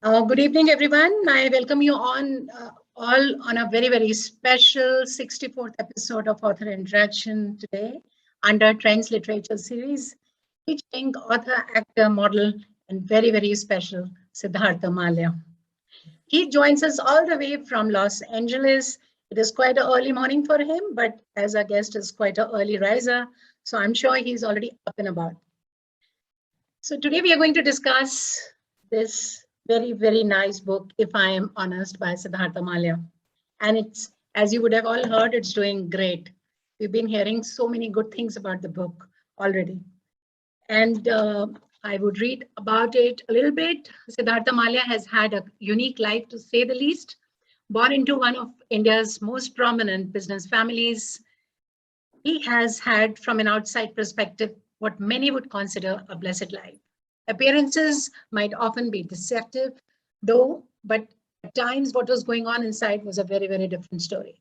Good evening, everyone. I welcome you all on a very, very special 64th episode of Author Interaction today under Trendsliterature series, featuring author, actor, model, and very, very special Sidhartha Mallya. He joins us all the way from Los Angeles. It is quite an early morning for him, but as our guest is quite an early riser, so I'm sure he's already up and about. So today we are going to discuss this very, very nice book, If I Am Honest, by Sidhartha Mallya. And it's, as you would have all heard, it's doing great. We've been hearing so many good things about the book already. And I would read about it a little bit. Sidhartha Mallya has had a unique life, to say the least. Born into one of India's most prominent business families, he has had, from an outside perspective, what many would consider a blessed life. Appearances might often be deceptive, though, but at times what was going on inside was a very, very different story.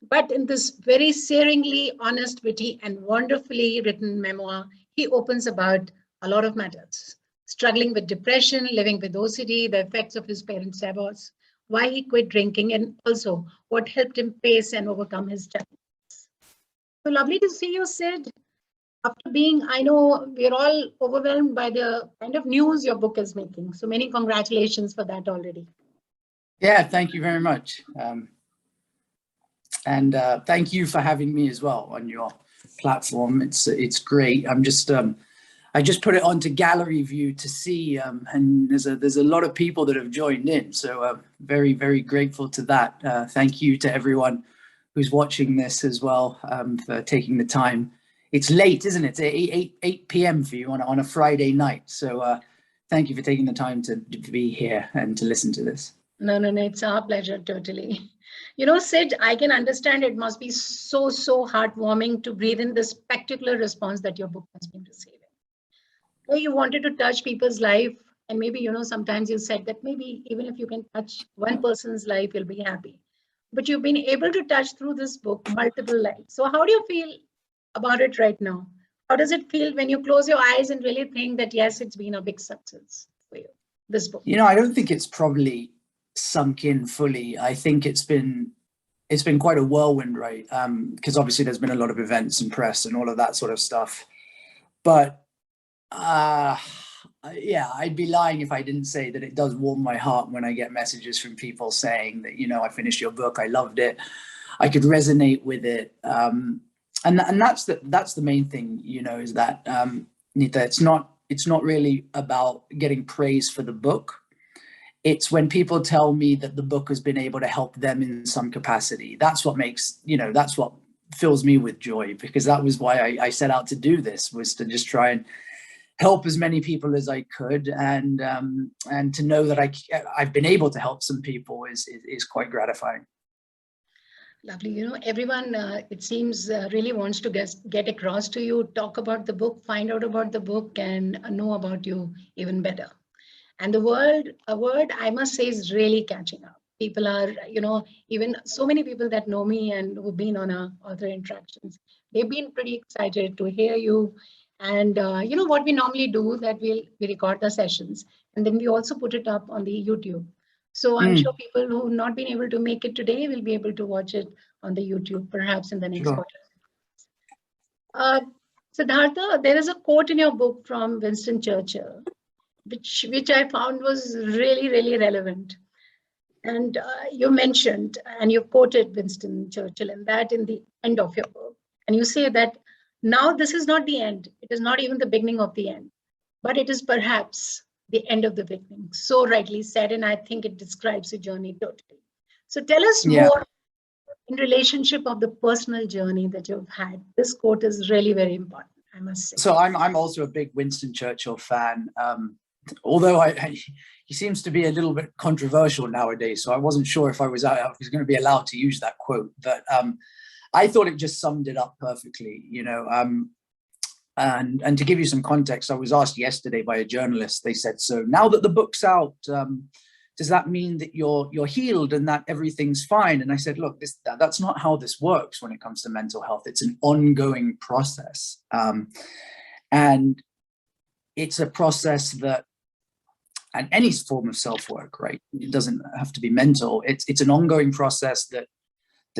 But in this very searingly honest, witty, and wonderfully written memoir, he opens about a lot of matters. Struggling with depression, living with OCD, the effects of his parents' divorce, why he quit drinking, and also what helped him face and overcome his challenges. So lovely to see you, Sid. After being, I know we're all overwhelmed by the kind of news your book is making. So many congratulations for that already. Yeah, thank you very much. And thank you for having me as well on your platform. It's great. I just put it onto gallery view to see, and there's a lot of people that have joined in. So very, very grateful to that. Thank you to everyone who's watching this as well, for taking the time. It's late, isn't it? It's 8 p.m. for you on a Friday night. So thank you for taking the time to be here and to listen to this. No, it's our pleasure, totally. You know, Sid, I can understand it must be so heartwarming to breathe in this particular response that your book has been receiving. Where you wanted to touch people's life, and maybe, sometimes you said that maybe even if you can touch one person's life, you'll be happy. But you've been able to touch through this book multiple lives. So how do you feel about it right now? How does it feel when you close your eyes and really think that, yes, it's been a big success for you, this book? I don't think it's probably sunk in fully. I think it's been quite a whirlwind, right? Because obviously there's been a lot of events and press and all of that sort of stuff. But yeah, I'd be lying if I didn't say that it does warm my heart when I get messages from people saying that, I finished your book, I loved it, I could resonate with it. And that's the main thing, is that, Neeta, it's not really about getting praise for the book. It's when people tell me that the book has been able to help them in some capacity. That's what makes, that's what fills me with joy, because that was why I set out to do this, was to just try and help as many people as I could. And to know that I've been able to help some people is quite gratifying. Lovely. Everyone, it seems, really wants to get across to you, talk about the book, find out about the book, and know about you even better. And a word I must say is really catching up. People are, even so many people that know me and who've been on our Author Interactions, they've been pretty excited to hear you. And what we normally do, that we record the sessions and then we also put it up on the YouTube. So I'm sure people who've not been able to make it today will be able to watch it on the YouTube, perhaps in the next quarter. Siddhartha, there is a quote in your book from Winston Churchill, which I found was really, really relevant. And you mentioned, and you quoted Winston Churchill in the end of your book. And you say that now this is not the end. It is not even the beginning of the end, but it is perhaps the end of the beginning. So rightly said, and I think it describes your journey totally. So tell us more in relationship of the personal journey that you've had. This quote is really very important, I must say. So I'm also a big Winston Churchill fan. Although he seems to be a little bit controversial nowadays, so I wasn't sure if I was going to be allowed to use that quote, but I thought it just summed it up perfectly, and to give you some context, I was asked yesterday by a journalist. They said, so now that the book's out, does that mean that you're healed and that everything's fine? And I said, look, that's not how this works when it comes to mental health. It's an ongoing process, and it's a process that and any form of self-work, right? It doesn't have to be mental. It's an ongoing process that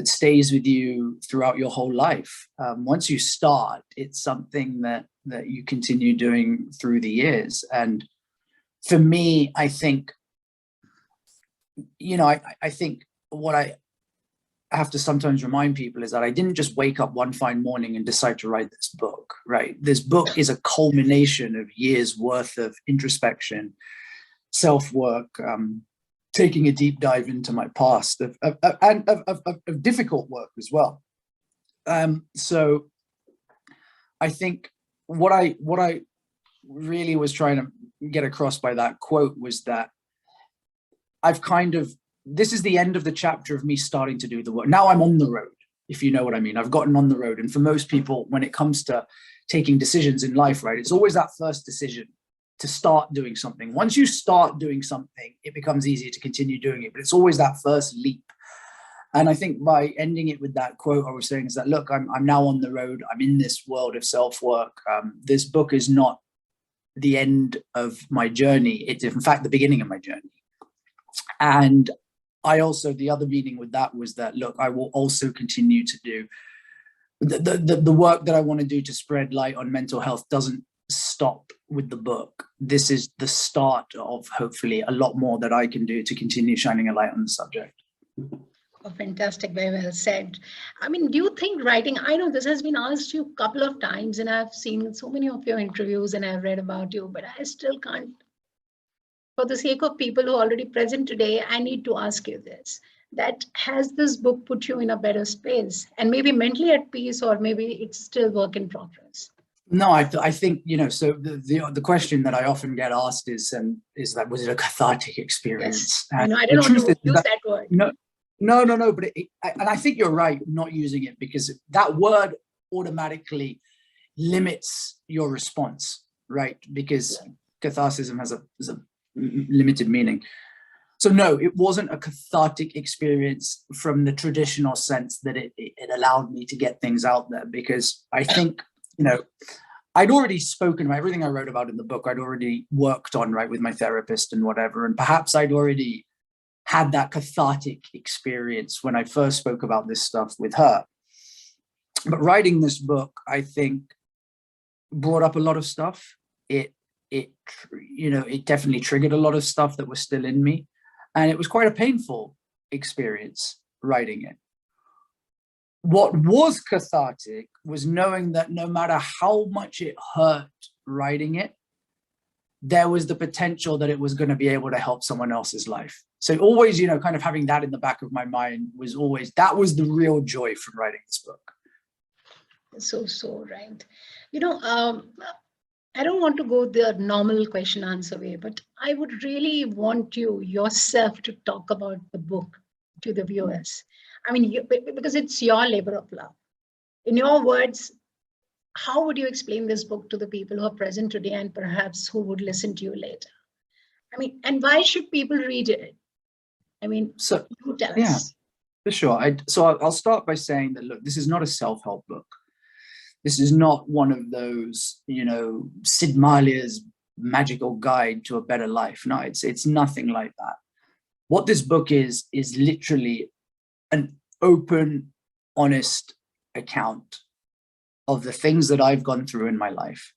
stays with you throughout your whole life. Once you start, it's something that you continue doing through the years. And for me, I think, I think what I have to sometimes remind people is that I didn't just wake up one fine morning and decide to write this book, right? This book is a culmination of years worth of introspection, self-work, taking a deep dive into my past of difficult work as well. So I think what I really was trying to get across by that quote was that this is the end of the chapter of me starting to do the work. Now I'm on the road, if you know what I mean. I've gotten on the road. And for most people, when it comes to taking decisions in life, right, it's always that first decision to start doing something. Once you start doing something, it becomes easier to continue doing it, but it's always that first leap. And I think by ending it with that quote I was saying is that, look, I'm now on the road. I'm in this world of self-work. This book is not the end of my journey. It's in fact the beginning of my journey. And I also, the other meaning with that was that, look, I will also continue to do the work that I want to do to spread light on mental health doesn't stop with the book. This is the start of hopefully a lot more that I can do to continue shining a light on the subject. Oh, fantastic, very well said. I mean, do you think writing, I know this has been asked you a couple of times and I've seen so many of your interviews and I've read about you, but I still can't, for the sake of people who are already present today, I need to ask you this, that has this book put you in a better space and maybe mentally at peace, or maybe it's still work in progress? No, I think, so the question that I often get asked is that, was it a cathartic experience? Yes, I know, I don't want to use that word. No, but and I think you're right not using it, because that word automatically limits your response, right? Because catharsism has a limited meaning. So no, it wasn't a cathartic experience from the traditional sense that it allowed me to get things out there, because I think, I'd already spoken about everything I wrote about in the book. I'd already worked on, right, with my therapist and whatever. And perhaps I'd already had that cathartic experience when I first spoke about this stuff with her. But writing this book, I think, brought up a lot of stuff. It definitely triggered a lot of stuff that was still in me. And it was quite a painful experience writing it. What was cathartic was knowing that no matter how much it hurt writing it, there was the potential that it was going to be able to help someone else's life. So always, kind of having that in the back of my mind that was the real joy from writing this book. So right. I don't want to go the normal question answer way, but I would really want you yourself to talk about the book to the viewers. I mean, because it's your labor of love. In your words, how would you explain this book to the people who are present today and perhaps who would listen to you later? I mean, and why should people read it? I mean, so you tell us. Yeah, for sure. I'll start by saying that, look, this is not a self-help book. This is not one of those, Sid Malya's magical guide to a better life. No, it's nothing like that. What this book is literally an open, honest account of the things that I've gone through in my life.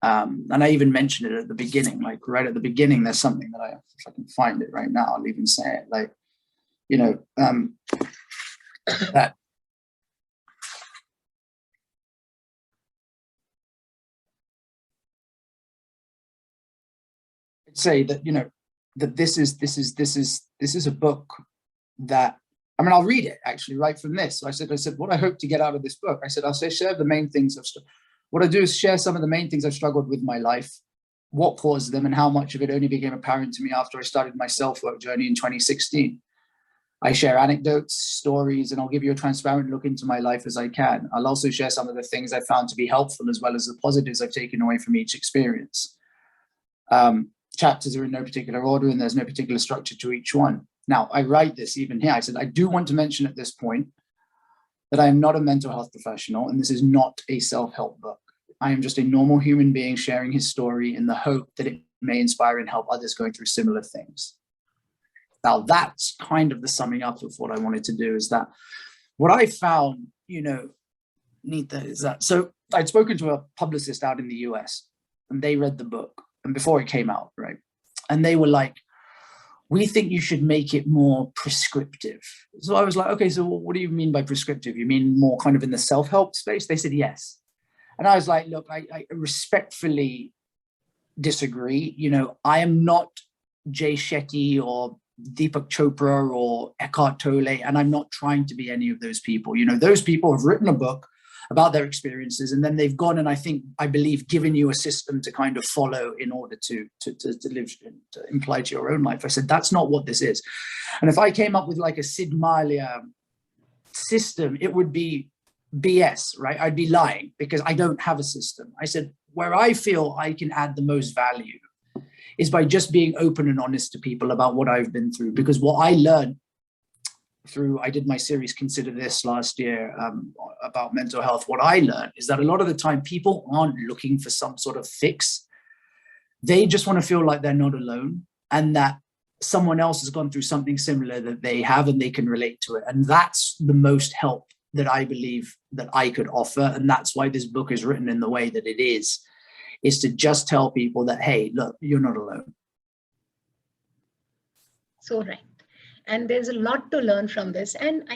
And I even mentioned it at the beginning, like right at the beginning, there's something that if I can find it right now, I'll even say it, like, that I'd say that, that this is a book that, I'll read it actually right from this. So I said, what I hope to get out of this book, I said, I'll share the main things what I do is share some of the main things I've struggled with in my life, what caused them, and how much of it only became apparent to me after I started my self-work journey in 2016. I share anecdotes, stories, and I'll give you a transparent look into my life as I can. I'll also share some of the things I found to be helpful, as well as the positives I've taken away from each experience. Chapters are in no particular order, and there's no particular structure to each one. Now, I write this even here. I said, I do want to mention at this point that I am not a mental health professional, and this is not a self-help book. I am just a normal human being sharing his story in the hope that it may inspire and help others going through similar things. Now, that's kind of the summing up of what I wanted to do, is that what I found, Neeta, is that, so I'd spoken to a publicist out in the US, and they read the book, and before it came out, right? And they were like, we think you should make it more prescriptive. So I was like, okay, so what do you mean by prescriptive? You mean more kind of in the self-help space? They said, yes. And I was like, look, I respectfully disagree. I am not Jay Shetty or Deepak Chopra or Eckhart Tolle, and I'm not trying to be any of those people. Those people have written a book about their experiences, and then they've gone and I believe, given you a system to kind of follow in order to live, to imply to your own life. I said, that's not what this is. And if I came up with like a Sid Mallya system, it would be BS, right? I'd be lying, because I don't have a system. I said, where I feel I can add the most value is by just being open and honest to people about what I've been through. Because what I learned I did my series Consider This last year about mental health. What I learned is that a lot of the time people aren't looking for some sort of fix. They just want to feel like they're not alone, and that someone else has gone through something similar that they have, and they can relate to it. And that's the most help that I believe that I could offer. And that's why this book is written in the way that it is to just tell people that, hey, look, you're not alone. So right. And there's a lot to learn from this. And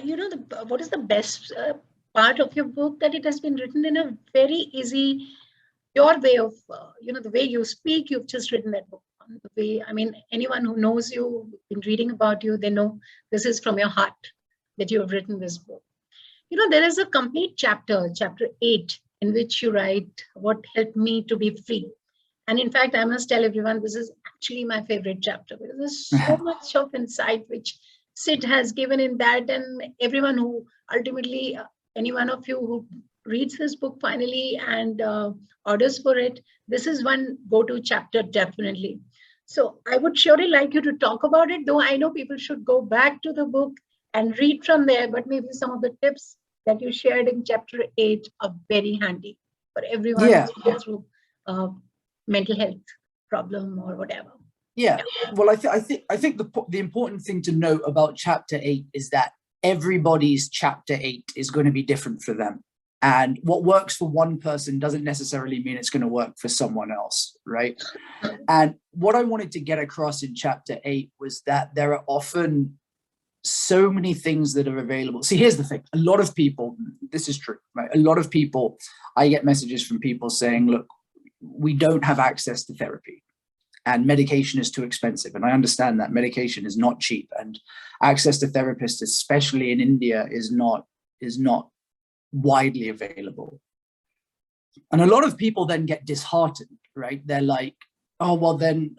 what is the best part of your book? That it has been written in a very easy, your way of, the way you speak. You've just written that book. The way, anyone who knows you, been reading about you, they know this is from your heart that you have written this book. There is a complete chapter 8, in which you write what helped me to be free. And in fact, I must tell everyone, this is actually my favorite chapter, because there's so much of insight which Sid has given in that. And everyone who ultimately, any one of you who reads this book finally and orders for it, this is one go-to chapter, definitely. So I would surely like you to talk about it, though I know people should go back to the book and read from there, but maybe some of the tips that you shared in chapter 8 are very handy for everyone who's going through mental health problem or whatever. Yeah. Well, I think the important thing to note about chapter 8 is that everybody's chapter 8 is going to be different for them. And what works for one person doesn't necessarily mean it's going to work for someone else, right? And what I wanted to get across in chapter 8 was that there are often so many things that are available. See, here's the thing. A lot of people, this is true, right? A lot of people, I get messages from people saying, look, we don't have access to therapy and medication is too expensive. And I understand that medication is not cheap, and access to therapists, especially in India, is not widely available. And a lot of people then get disheartened, right? They're like, oh, well, then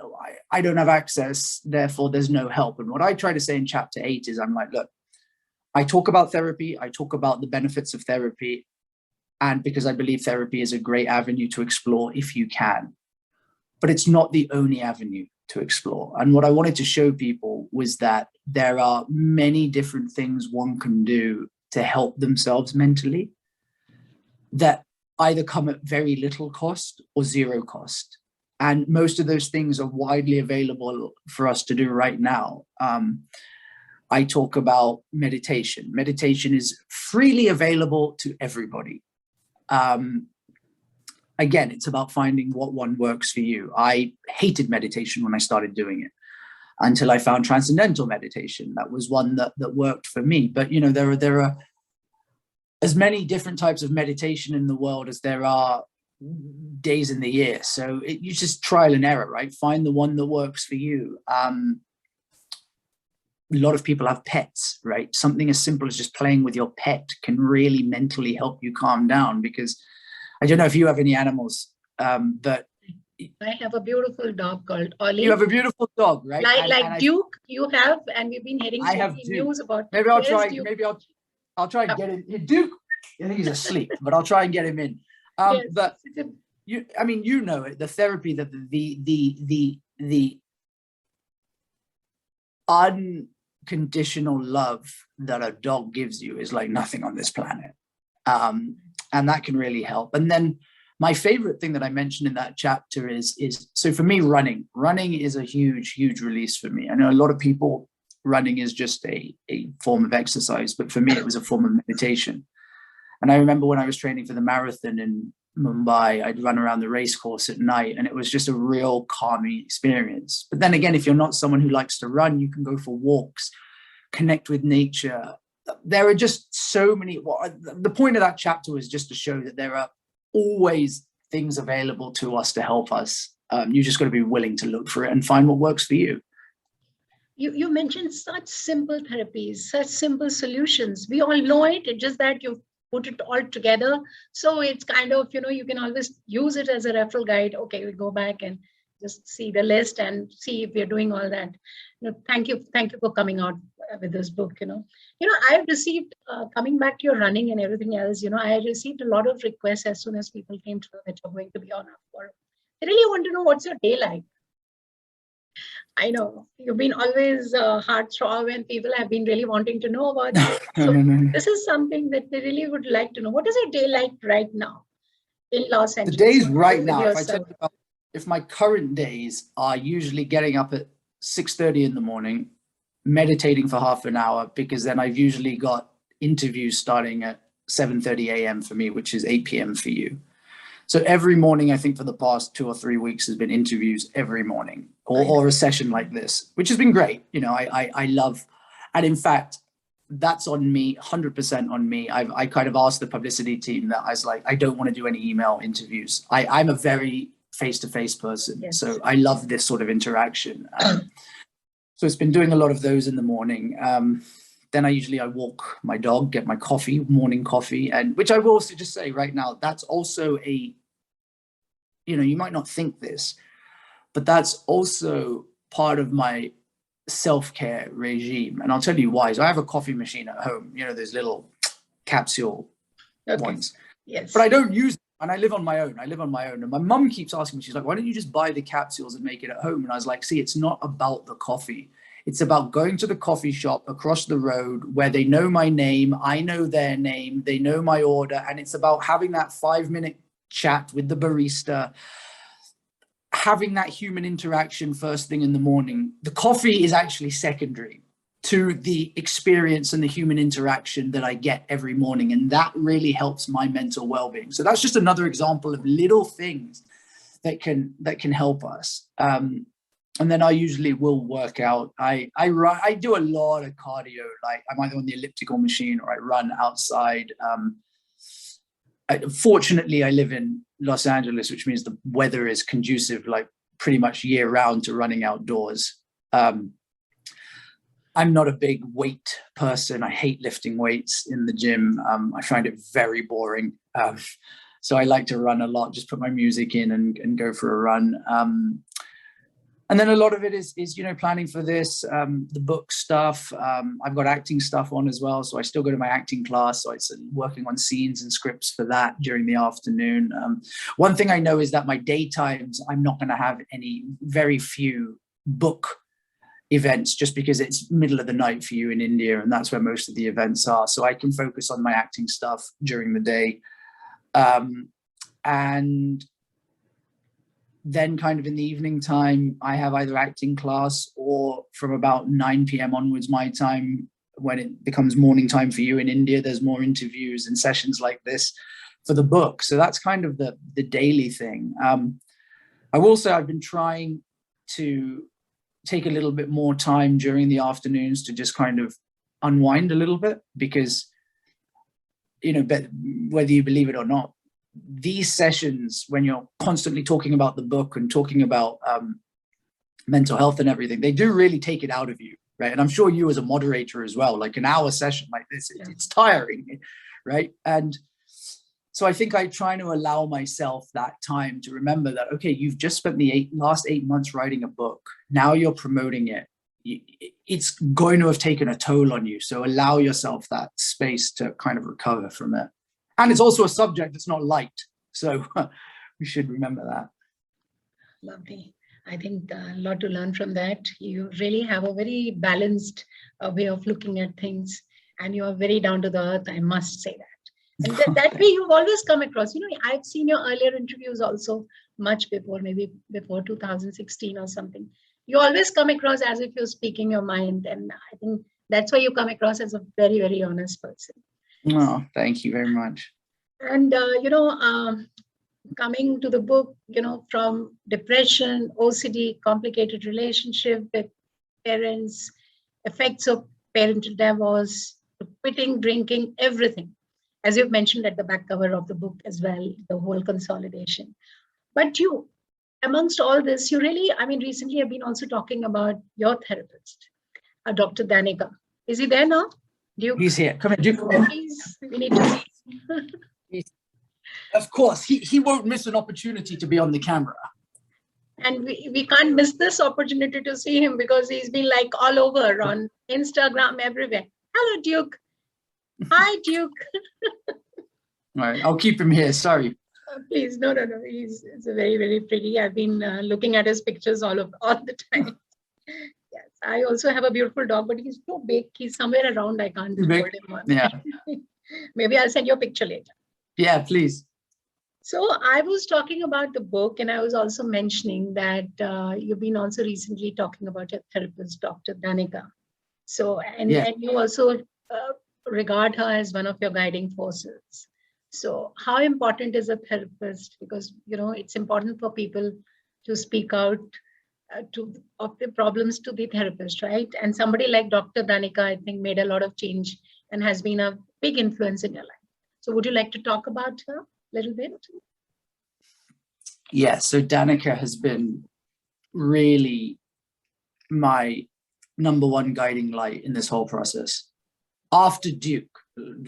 I don't have access, therefore there's no help. And what I try to say in chapter 8 is, I'm like, look, I talk about therapy, I talk about the benefits of therapy, and because I believe therapy is a great avenue to explore if you can. But it's not the only avenue to explore. And what I wanted to show people was that there are many different things one can do to help themselves mentally that either come at very little cost or zero cost. And most of those things are widely available for us to do right now. I talk about meditation. Meditation is freely available to everybody. Again, it's about finding what one works for you. I hated meditation when I started doing it until I found transcendental meditation. That was one that worked for me. But, there are as many different types of meditation in the world as there are days in the year. So you just trial and error, right? Find the one that works for you. A lot of people have pets, right? Something as simple as just playing with your pet can really mentally help you calm down, because I don't know if you have any animals, but I have a beautiful dog called Ollie. You have a beautiful dog, right? Like Duke, you have, and we've been hearing so many news about. Maybe I'll try. Duke? Maybe I'll try and get him. Duke, I think he's asleep, but I'll try and get him in. Yes. But you know it. The therapy that the unconditional love that a dog gives you is like nothing on this planet. And that can really help. And then my favorite thing that I mentioned in that chapter is so for me, running is a huge release for me. I know a lot of people, running is just a form of exercise, but for me, it was a form of meditation. And I remember when I was training for the marathon in Mumbai, I'd run around the race course at night, and it was just a real calming experience. But then again, if you're not someone who likes to run, you can go for walks, connect with nature. There are just so many. The point of that chapter was just to show that there are always things available to us to help us. You just got to be willing to look for it and find what works for you. You mentioned such simple therapies, such simple solutions. We all know it. It's just that you put it all together. So it's kind of, you can always use it as a referral guide. Okay, we go back and just see the list and see if we're doing all that. Thank you for coming out with this book. I've received, coming back to your running and everything else, I received a lot of requests as soon as people came to know that you're going to be on our forum. They really want to know what's your day like. I know you've been always heartthrob, and people have been really wanting to know about it. So this is something that they really would like to know. What is your day like right now in Los Angeles? The days right now, if my current days are usually getting up at 6:30 in the morning, meditating for half an hour, because then I've usually got interviews starting at 7:30 a.m. for me, which is 8 p.m. for you. So every morning, I think for the past 2 or 3 weeks has been interviews every morning, or a session like this, which has been great. I love, and in fact, that's on me, 100% on me. I kind of asked the publicity team that I was like, I don't want to do any email interviews. I'm a very face-to-face person. Yes. So I love this sort of interaction. So it's been doing a lot of those in the morning. Then I walk my dog, get my coffee, morning coffee, and which I will also just say right now, that's also you might not think this, but that's also part of my self-care regime. And I'll tell you why. So I have a coffee machine at home, those little capsule ones. Yes. But I don't use them, and I live on my own. And my mum keeps asking me, she's like, why don't you just buy the capsules and make it at home? And I was like, see, it's not about the coffee. It's about going to the coffee shop across the road where they know my name, I know their name, they know my order. And it's about having that 5-minute chat with the barista, having that human interaction first thing in the morning. The coffee is actually secondary to the experience and the human interaction that I get every morning. And that really helps my mental well-being. So that's just another example of little things that can help us. And then I usually will work out. I do a lot of cardio. Like I'm either on the elliptical machine or I run outside. Fortunately, I live in Los Angeles, which means the weather is conducive, like pretty much year round, to running outdoors. I'm not a big weight person. I hate lifting weights in the gym. I find it very boring. So I like to run a lot, just put my music in and go for a run. And then a lot of it is planning for this, the book stuff. I've got acting stuff on as well. So I still go to my acting class. So it's working on scenes and scripts for that during the afternoon. One thing I know is that my daytimes, I'm not going to have very few book events, just because it's middle of the night for you in India. And that's where most of the events are. So I can focus on my acting stuff during the day. And then kind of in the evening time, I have either acting class, or from about 9 p.m. onwards my time, when it becomes morning time for you in India, there's more interviews and sessions like this for the book. So that's kind of the daily thing. I will say I've been trying to take a little bit more time during the afternoons to just kind of unwind a little bit, because, whether you believe it or not, these sessions, when you're constantly talking about the book and talking about mental health and everything, they do really take it out of you, right? And I'm sure you as a moderator as well, like an hour session like this, it's tiring, right? And so I think I try to allow myself that time to remember that, okay, you've just spent the last 8 months writing a book. Now you're promoting it. It's going to have taken a toll on you. So allow yourself that space to kind of recover from it. And it's also a subject that's not light. So we should remember that. Lovely. I think a lot to learn from that. You really have a very balanced way of looking at things, and you are very down to the earth, I must say that. And that way you've always come across, I've seen your earlier interviews also much before, maybe before 2016 or something. You always come across as if you're speaking your mind. And I think that's why you come across as a very, very honest person. Oh, thank you very much. And, coming to the book, from depression, OCD, complicated relationship with parents, effects of parental divorce, to quitting drinking, everything. As you've mentioned at the back cover of the book as well, the whole consolidation. But you, amongst all this, you really, recently I've been also talking about your therapist, Dr. Danica. Is he there now? Duke? He's here. Come in, Duke. Please, we need to see. Of course, he won't miss an opportunity to be on the camera. And we can't miss this opportunity to see him because he's been like all over on Instagram, everywhere. Hello, Duke. Hi, Duke. All right, I'll keep him here. Sorry. Please, no. He's very, very pretty. I've been looking at his pictures all the time. Yes, I also have a beautiful dog, but he's too big. He's somewhere around. I can't hold him on. Yeah. Maybe I'll send you a picture later. Yeah, please. So I was talking about the book, and I was also mentioning that you've been also recently talking about your therapist, Dr. Danica. So, and you also regard her as one of your guiding forces. So how important is a therapist? Because, it's important for people to speak out of the problems to the therapist, right? And somebody like Dr. Danica, I think, made a lot of change and has been a big influence in your life. So would you like to talk about her a little bit? Yeah, so Danica has been really my number one guiding light in this whole process. After Duke,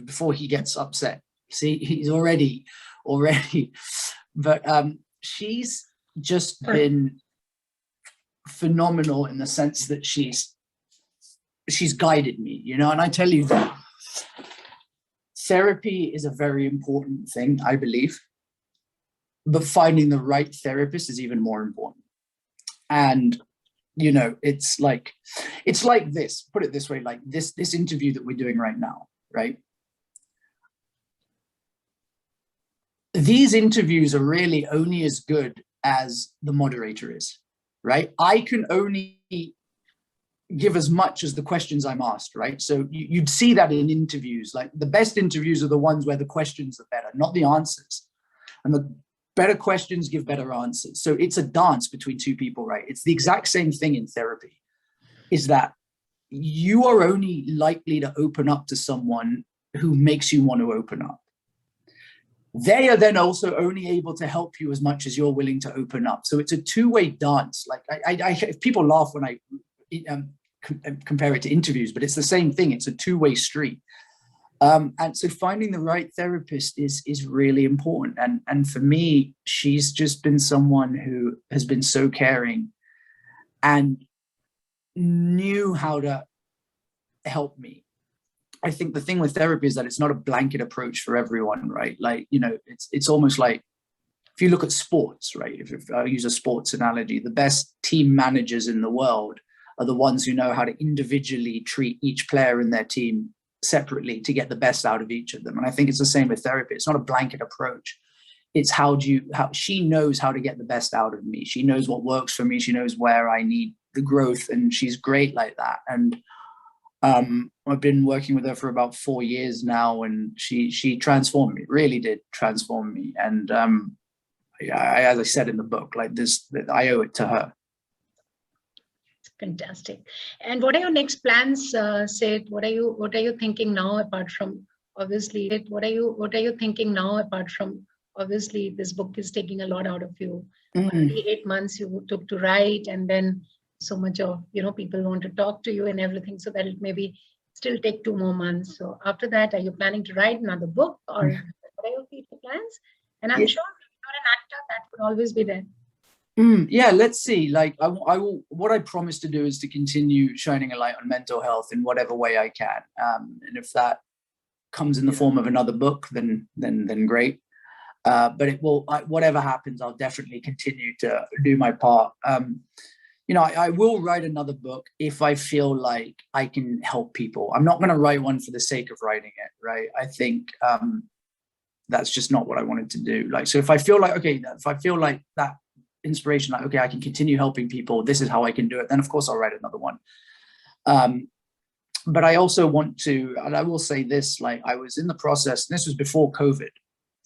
before he gets upset. See, he's already, but she's just been phenomenal in the sense that she's guided me, and I tell you that therapy is a very important thing, I believe, but finding the right therapist is even more important. And it's like this, put it this way, like this interview that we're doing right now, right? These interviews are really only as good as the moderator is, right? I can only give as much as the questions I'm asked, right? So you'd see that in interviews. Like the best interviews are the ones where the questions are better, not the answers. And the better questions give better answers. So it's a dance between two people, right? It's the exact same thing in therapy, is that you are only likely to open up to someone who makes you want to open up. They are then also only able to help you as much as you're willing to open up. So it's a two-way dance. Like if people laugh when I compare it to interviews, but it's the same thing. It's a two-way street. And so finding the right therapist is really important. And for me, she's just been someone who has been so caring and knew how to help me. I think the thing with therapy is that it's not a blanket approach for everyone, right? Like, it's almost like if you look at sports, right? If I use a sports analogy, the best team managers in the world are the ones who know how to individually treat each player in their team separately to get the best out of each of them. And I think it's the same with therapy. It's not a blanket approach. It's how she knows how to get the best out of me. She knows what works for me. She knows where I need the growth, and she's great like that. And I've been working with her for about 4 years now, and she transformed me, really did transform me. And as I said in the book, like this, I owe it to her. Fantastic. And what are your next plans, Sid? What are you thinking now apart from obviously this book is taking a lot out of you. 8 months you took to write, and then so much of people want to talk to you and everything, so that it maybe still take 2 more months. So after that, are you planning to write another book, or what are your future plans? And I'm sure if you're an actor, that could always be there. Yeah, let's see. Like I will. What I promise to do is to continue shining a light on mental health in whatever way I can. And if that comes in the form of another book, then great. But it will. Whatever happens, I'll definitely continue to do my part. I will write another book if I feel like I can help people. I'm not going to write one for the sake of writing it, right? I think that's just not what I wanted to do. Like, so if I feel like, okay, if I feel like that inspiration, like, okay, I can continue helping people, this is how I can do it, then of course I'll write another one. But I also want to, and I will say this, like, I was in the process, this was before COVID,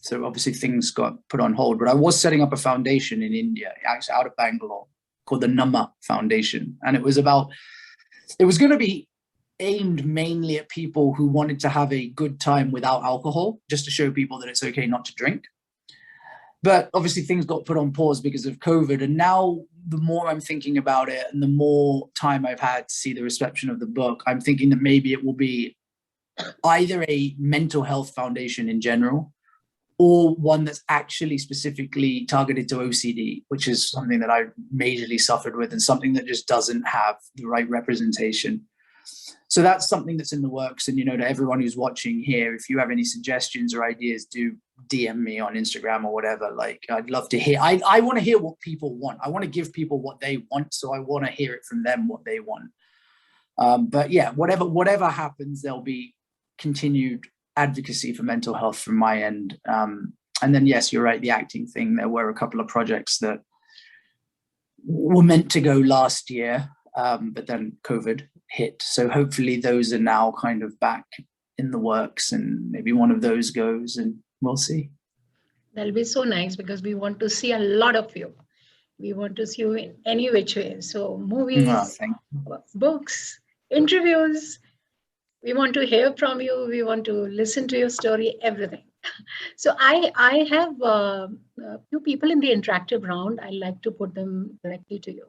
so obviously things got put on hold, but I was setting up a foundation in India, actually out of Bangalore, called the Nama Foundation. And it was going to be aimed mainly at people who wanted to have a good time without alcohol, just to show people that it's okay not to drink. But obviously things got put on pause because of COVID. And now the more I'm thinking about it and the more time I've had to see the reception of the book, I'm thinking that maybe it will be either a mental health foundation in general, or one that's actually specifically targeted to OCD, which is something that I majorly suffered with and something that just doesn't have the right representation. So that's something that's in the works. And, you know, to everyone who's watching here, if you have any suggestions or ideas, do DM me on Instagram or whatever. Like, I'd love to hear. I want to hear what people want. I want to give people what they want. So I want to hear it from them, what they want. But yeah, whatever happens, there'll be continued advocacy for mental health from my end. And then, yes, you're right, the acting thing, there were a couple of projects that were meant to go last year, but then COVID hit. So hopefully those are now kind of back in the works, and maybe one of those goes, and we'll see. That'll be so nice, because we want to see a lot of you. We want to see you in any which way. So movies, books, interviews. We want to hear from you. We want to listen to your story, everything. So I have a few people in the interactive round. I'd like to put them directly to you.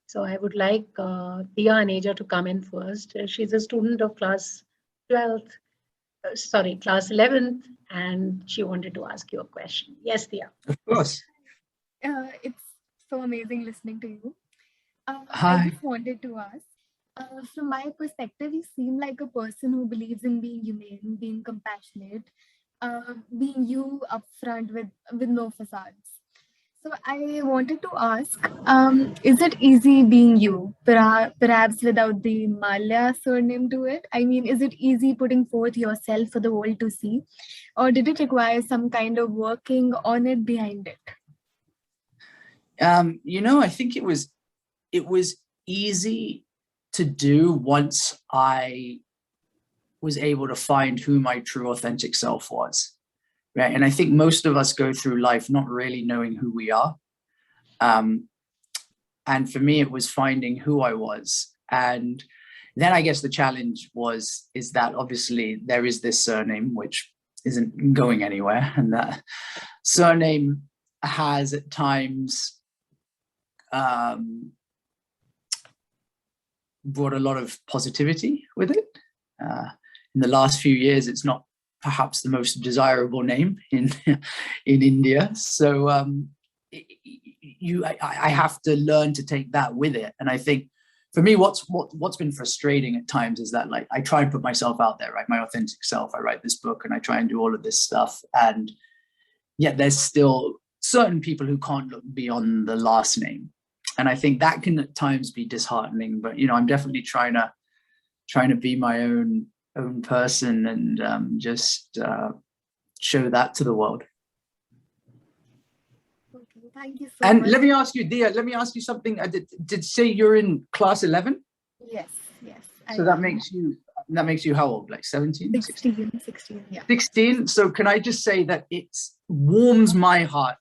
So I would like Neeta Aneja to come in first. She's a student of class 11th, and she wanted to ask you a question. Yes, Neeta. Of course. It's so amazing listening to you. Hi. I just wanted to ask, from my perspective, you seem like a person who believes in being humane, being compassionate, being you upfront with no facades. So I wanted to ask, is it easy being you, perhaps without the Mallya surname to it? I mean, is it easy putting forth yourself for the world to see? Or did it require some kind of working on it behind it? You know, I think it was easy to do once I was able to find who my true authentic self was, right? And I think most of us go through life not really knowing who we are. And for me, it was finding who I was. And then I guess the challenge is that obviously there is this surname, which isn't going anywhere. And that surname has at times brought a lot of positivity with it. In the last few years, it's not perhaps the most desirable name in India. So I have to learn to take that with it. And I think for me, what's been frustrating at times is that, like, I try and put myself out there, right? My authentic self. I write this book and I try and do all of this stuff, and yet there's still certain people who can't look beyond the last name. And I think that can at times be disheartening, but, you know, I'm definitely trying to be my own person and just show that to the world. Okay, thank you so and much. Let me ask you, Dia, something. Did you say you're in class 11? Yes. So that makes you how old? Like 17? 16, yeah. 16. So can I just say that it warms my heart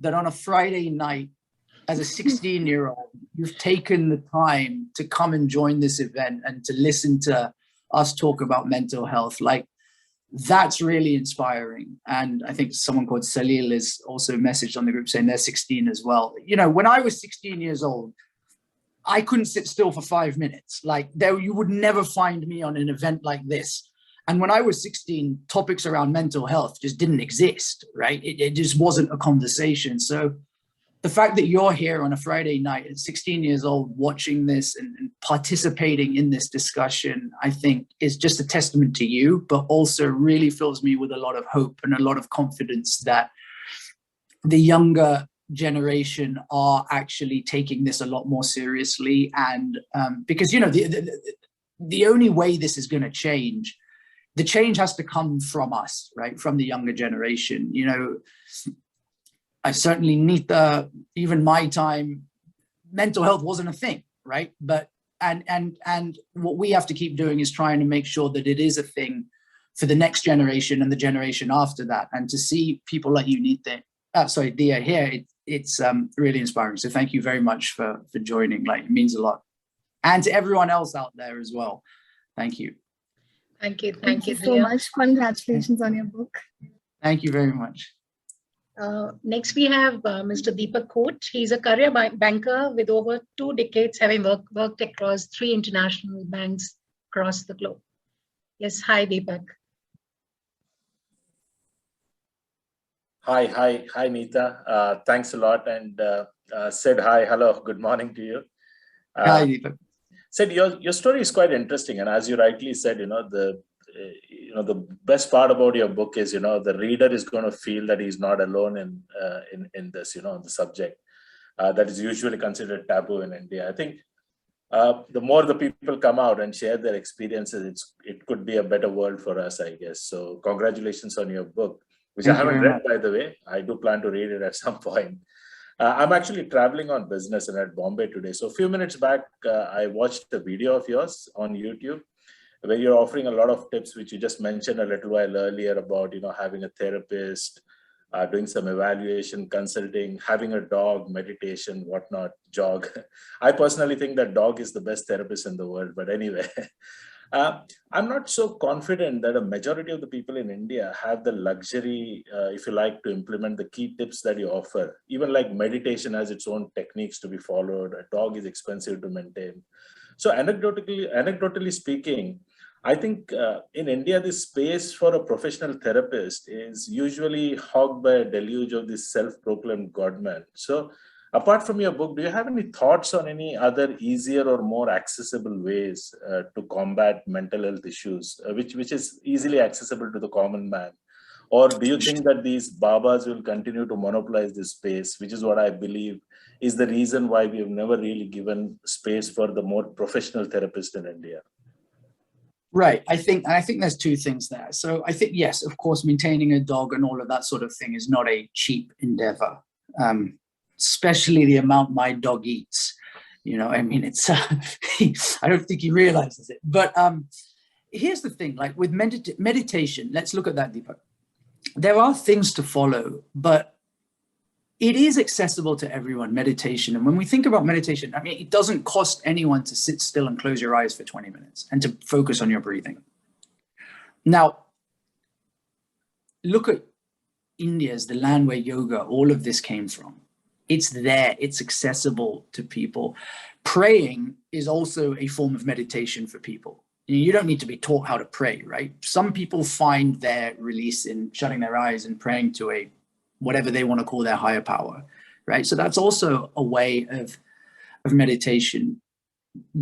that on a Friday night, as a 16-year-old, you've taken the time to come and join this event and to listen to us talk about mental health. Like, that's really inspiring. And I think someone called Salil is also messaged on the group saying they're 16 as well. You know, when I was 16 years old, I couldn't sit still for 5 minutes. Like, you would never find me on an event like this. And when I was 16, topics around mental health just didn't exist, right? It just wasn't a conversation. So the fact that you're here on a Friday night at 16 years old, watching this and participating in this discussion, I think is just a testament to you, but also really fills me with a lot of hope and a lot of confidence that the younger generation are actually taking this a lot more seriously. And because, you know, the only way this is going to change the change has to come from us, right? From the younger generation. I certainly need even my time, mental health wasn't a thing, right? But and what we have to keep doing is trying to make sure that it is a thing for the next generation and the generation after that. And to see people like you, Dia here, it's really inspiring. So thank you very much for joining. Like, it means a lot. And to everyone else out there as well. Thank you. Thank you. Thank you so much. Congratulations on your book. Thank you very much. Next, we have Mr. Deepak Koch. He's a career banker with over 2 decades, having worked across 3 international banks across the globe. Yes, hi, Deepak. Hi, Neeta. Thanks a lot. And Sid, hi, hello, good morning to you. Hi, Deepak. Sid, your story is quite interesting. And as you rightly said, the best part about your book is, the reader is going to feel that he's not alone in this, the subject that is usually considered taboo in India. I think the more the people come out and share their experiences, it could be a better world for us, I guess. So congratulations on your book, which I haven't read, by the way. I do plan to read it at some point. I'm actually traveling on business and at Bombay today. So a few minutes back, I watched a video of yours on YouTube where you're offering a lot of tips, which you just mentioned a little while earlier about, having a therapist, doing some evaluation, consulting, having a dog, meditation, whatnot, jog. I personally think that dog is the best therapist in the world. But anyway, I'm not so confident that a majority of the people in India have the luxury, if you like, to implement the key tips that you offer. Even like meditation has its own techniques to be followed. A dog is expensive to maintain. So anecdotally speaking, I think in India, the space for a professional therapist is usually hogged by a deluge of this self-proclaimed godman. So apart from your book, do you have any thoughts on any other easier or more accessible ways to combat mental health issues, which is easily accessible to the common man? Or do you think that these Babas will continue to monopolize this space, which is what I believe is the reason why we have never really given space for the more professional therapist in India? Right. I think there's 2 things there. So I think, yes, of course, maintaining a dog and all of that sort of thing is not a cheap endeavor, especially the amount my dog eats. It's, I don't think he realizes it. But here's the thing, like with meditation, let's look at that, Deepak. There are things to follow, but it is accessible to everyone, meditation. And when we think about meditation, it doesn't cost anyone to sit still and close your eyes for 20 minutes and to focus on your breathing. Now, look at India as the land where yoga, all of this came from. It's there, it's accessible to people. Praying is also a form of meditation for people. You don't need to be taught how to pray, right? Some people find their release in shutting their eyes and praying to whatever they want to call their higher power, right? So that's also a way of meditation.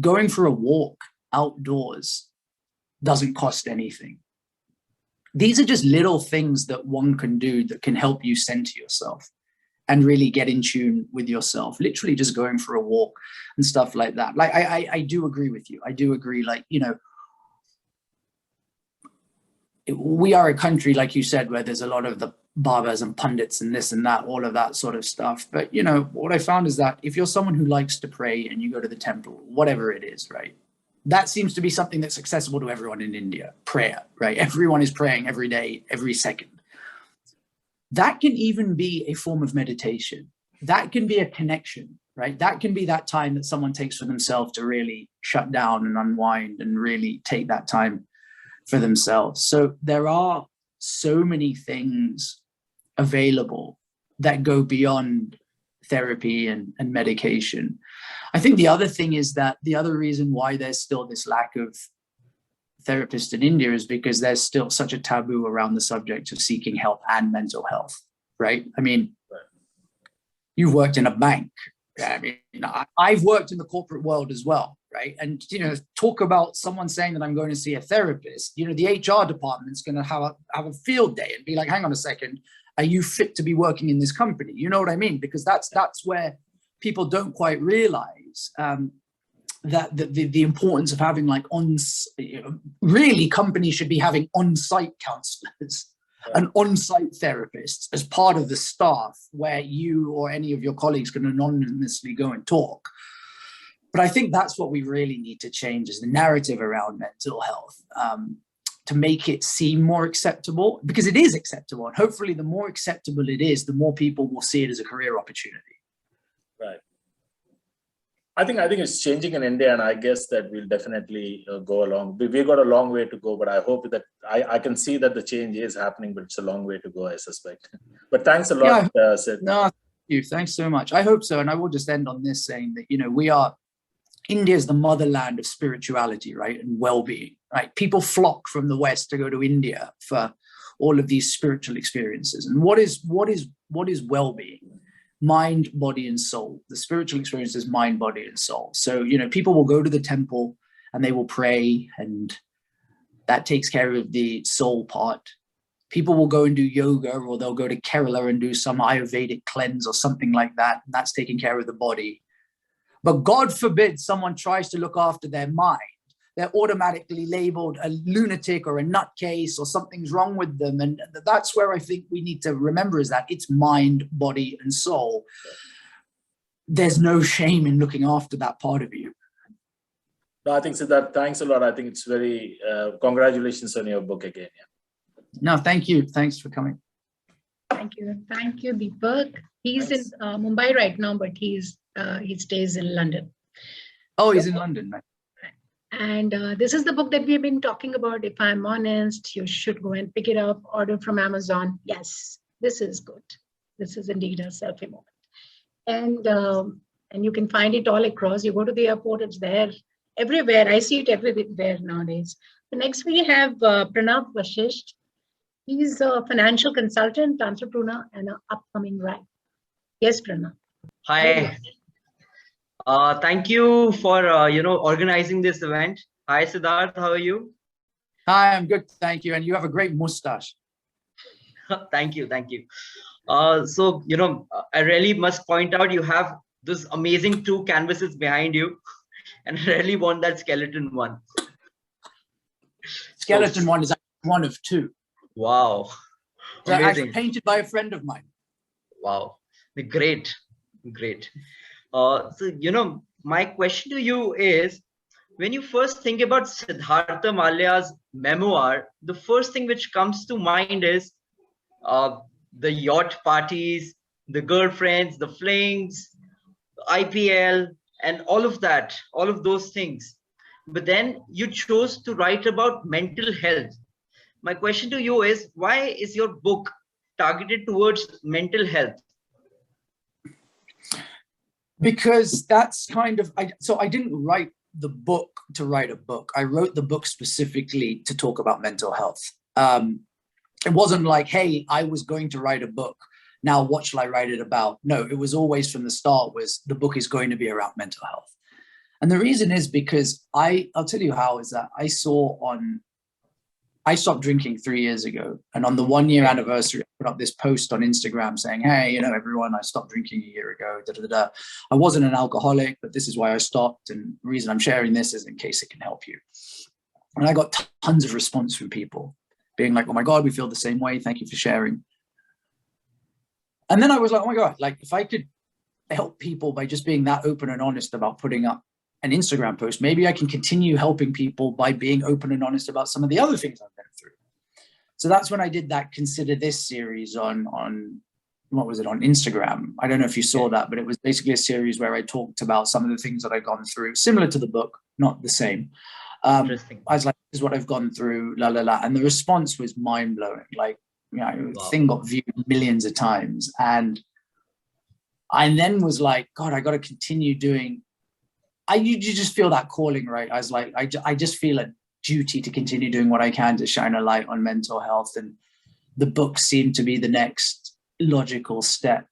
Going for a walk outdoors doesn't cost anything. These are just little things that one can do that can help you center yourself and really get in tune with yourself. Literally just going for a walk and stuff like that. Like I do agree with you. I do agree, we are a country, like you said, where there's a lot of the Babas and pundits and this and that, all of that sort of stuff. But, what I found is that if you're someone who likes to pray and you go to the temple, whatever it is, right, that seems to be something that's accessible to everyone in India, prayer, right? Everyone is praying every day, every second. That can even be a form of meditation. That can be a connection, right? That can be that time that someone takes for themselves to really shut down and unwind and really take that time for themselves. So there are so many things available that go beyond therapy and medication. I think the other thing is that the other reason why there's still this lack of therapists in India is because there's still such a taboo around the subject of seeking help and mental health, right? You've worked in a bank. I've worked in the corporate world as well, right? And, talk about someone saying that I'm going to see a therapist, the HR department's going to have a field day and be like, hang on a second, are you fit to be working in this company? You know what I mean? Because that's where people don't quite realize that the importance of having like really companies should be having on-site counselors and on-site therapists as part of the staff, where you or any of your colleagues can anonymously go and talk. But I think that's what we really need to change, is the narrative around mental health, to make it seem more acceptable, because it is acceptable. And hopefully the more acceptable it is, the more people will see it as a career opportunity. Right. I think it's changing in India, and I guess that we'll definitely go along. We've got a long way to go, but I hope that I can see that the change is happening, but it's a long way to go, I suspect. But thanks a lot, Sid. No, thank you. Thanks so much. I hope so. And I will just end on this saying that, India is the motherland of spirituality, right? And well-being, right? People flock from the West to go to India for all of these spiritual experiences. And what is well-being? Mind, body, and soul. The spiritual experience is mind, body, and soul. So, people will go to the temple and they will pray, and that takes care of the soul part. People will go and do yoga, or they'll go to Kerala and do some Ayurvedic cleanse or something like that. And that's taking care of the body. But God forbid someone tries to look after their mind. They're automatically labeled a lunatic or a nutcase, or something's wrong with them. And that's where I think we need to remember, is that it's mind, body, and soul. There's no shame in looking after that part of you. No, I think, Sidharth, thanks a lot. I think it's very, congratulations on your book again. Yeah. No, thank you. Thanks for coming. Thank you. Thank you, Deepak. He's in Mumbai right now, but he stays in London. Oh, he's in London, right? And this is the book that we've been talking about. If I'm honest, you should go and pick it up, order from Amazon. Yes, this is good. This is indeed a selfie moment. And you can find it all across. You go to the airport, it's there everywhere. I see it everywhere nowadays. So next we have Pranav Vashisht. He's a financial consultant, entrepreneur, and an upcoming writer. Yes, Pranav. Hi. Thank you for organizing this event. Hi, Sidharth. How are you? Hi, I'm good, thank you. And you have a great mustache. Thank you. So I really must point out, you have this amazing 2 canvases behind you, and I really want that skeleton one. Skeleton one is actually one of 2. Wow. They're actually painted by a friend of mine. Wow. Great. So, my question to you is, when you first think about Sidhartha Mallya's memoir, the first thing which comes to mind is the yacht parties, the girlfriends, the flings, IPL, and all of that, all of those things. But then you chose to write about mental health. My question to you is, why is your book targeted towards mental health? Because that's kind of, so I didn't write the book to write a book. I wrote the book specifically to talk about mental health. It wasn't like, hey, I was going to write a book. Now what shall I write it about? No, it was always from the start was the book is going to be around mental health. And the reason is because I'll tell you how, is that I stopped drinking 3 years ago. And on the 1-year anniversary, I put up this post on Instagram saying, hey, everyone, I stopped drinking a year ago. I wasn't an alcoholic, but this is why I stopped. And the reason I'm sharing this is in case it can help you. And I got tons of response from people being like, oh my God, we feel the same way. Thank you for sharing. And then I was like, oh my God, like if I could help people by just being that open and honest about putting up an Instagram post, maybe I can continue helping people by being open and honest about some of the other things I've been through. So that's when I did that Consider This series on what was it, on Instagram. I don't know if you saw that, but it was basically a series where I talked about some of the things that I've gone through, similar to the book, not the same. Interesting. I was like, this is what I've gone through, la, la, la. And the response was mind blowing. Like, the thing got viewed millions of times. And I then was like, God, I got to continue doing. You just feel that calling, right? I was like, I just feel a duty to continue doing what I can to shine a light on mental health. And the book seemed to be the next logical step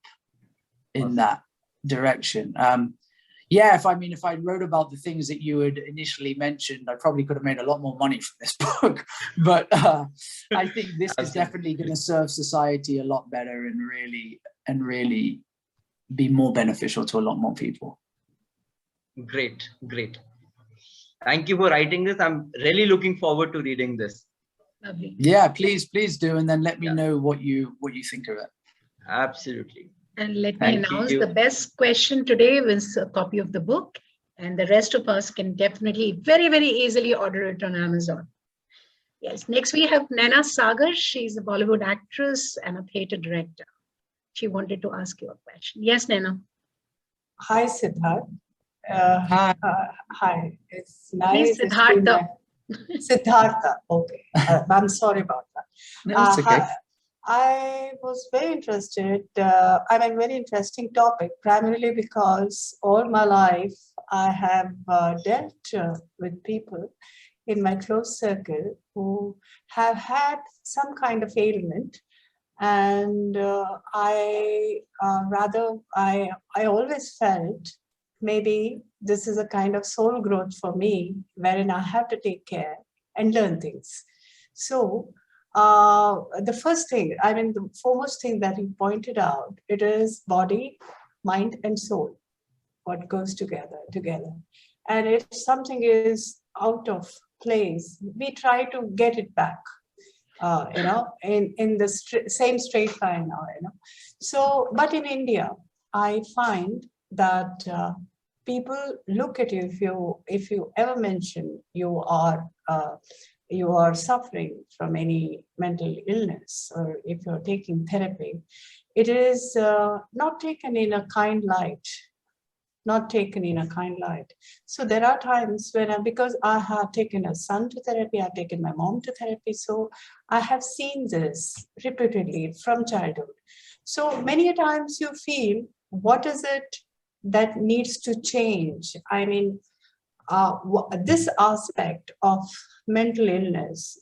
in that direction. If I wrote about the things that you had initially mentioned, I probably could have made a lot more money from this book. But I think this is definitely going to serve society a lot better and really be more beneficial to a lot more people. Great. Thank you for writing this. I'm really looking forward to reading this. Lovely. Yeah, please do, and then let me Yeah. know what you think of it. Absolutely. And let me Thank announce you. the best question today was a copy of the book, and the rest of us can definitely very, very easily order it on Amazon. Yes, next we have Naina Sagar. She's a Bollywood actress and a theatre director. She wanted to ask you a question. Yes, Naina. Hi, Siddharth. Hi. Hi. It's Please, nice. It's been Siddhartha. Siddhartha. Okay. I'm sorry about that. No, it's okay. I was very interested. Very interesting topic, primarily because all my life I have dealt with people in my close circle who have had some kind of ailment. And I always felt maybe this is a kind of soul growth for me, wherein I have to take care and learn things. So the first thing, the foremost thing that you pointed out, it is body, mind, and soul, what goes together. And if something is out of place, we try to get it back. In the same straight line now, So, but in India, I find that people look at you if you ever mention you are suffering from any mental illness, or if you're taking therapy, it is not taken in a kind light. So there are times when, because I have taken a son to therapy, I've taken my mom to therapy, so I have seen this repeatedly from childhood. So many times you feel, what is it that needs to change? This aspect of mental illness,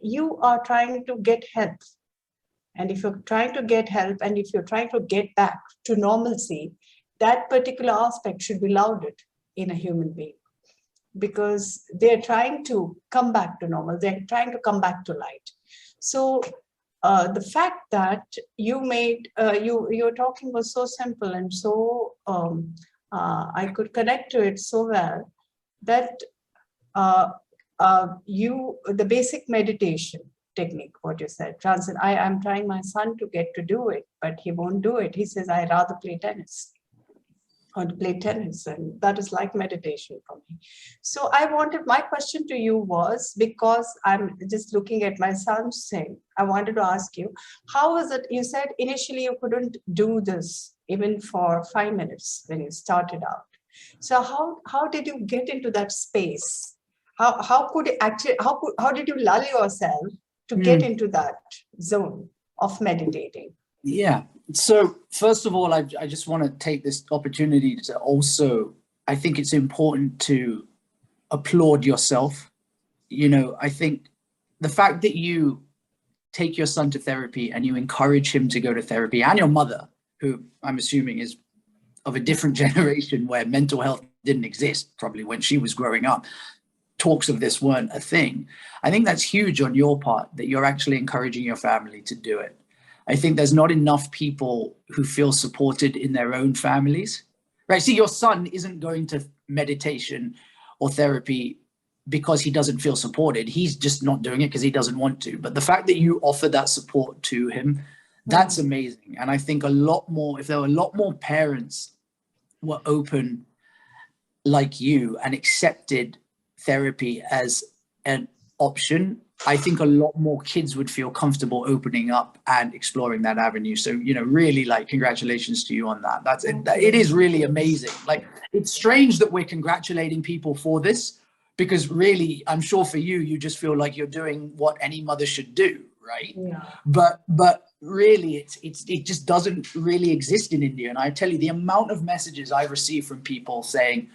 you are trying to get help. And if you're trying to get help, and if you're trying to get back to normalcy, that particular aspect should be lauded in a human being, because they're trying to come back to normal. They're trying to come back to light. So the fact that you made, your talking was so simple and so I could connect to it so well, that the basic meditation technique, what you said, I'm trying my son to get to do it, but he won't do it. He says, I'd rather play tennis. To play tennis, and that is like meditation for me. So my question to you was, because I'm just looking at my son's thing, I wanted to ask you, how is it, you said initially you couldn't do this even for 5 minutes when you started out. So how did you get into that space? How did you lull yourself to get into that zone of meditating? Yeah. So first of all, I just want to take this opportunity to also, I think it's important to applaud yourself. I think the fact that you take your son to therapy and you encourage him to go to therapy, and your mother, who I'm assuming is of a different generation where mental health didn't exist, probably when she was growing up, talks of this weren't a thing. I think that's huge on your part, that you're actually encouraging your family to do it. I think there's not enough people who feel supported in their own families, right? See, your son isn't going to meditation or therapy because he doesn't feel supported. He's just not doing it because he doesn't want to. But the fact that you offer that support to him, that's amazing. And I think if there were a lot more parents were open like you and accepted therapy as an option, I think a lot more kids would feel comfortable opening up and exploring that avenue. So, really, congratulations to you on that. It is really amazing. It's strange that we're congratulating people for this, because really, I'm sure for you, you just feel like you're doing what any mother should do, right? Yeah. But really, it just doesn't really exist in India. And I tell you, the amount of messages I receive from people saying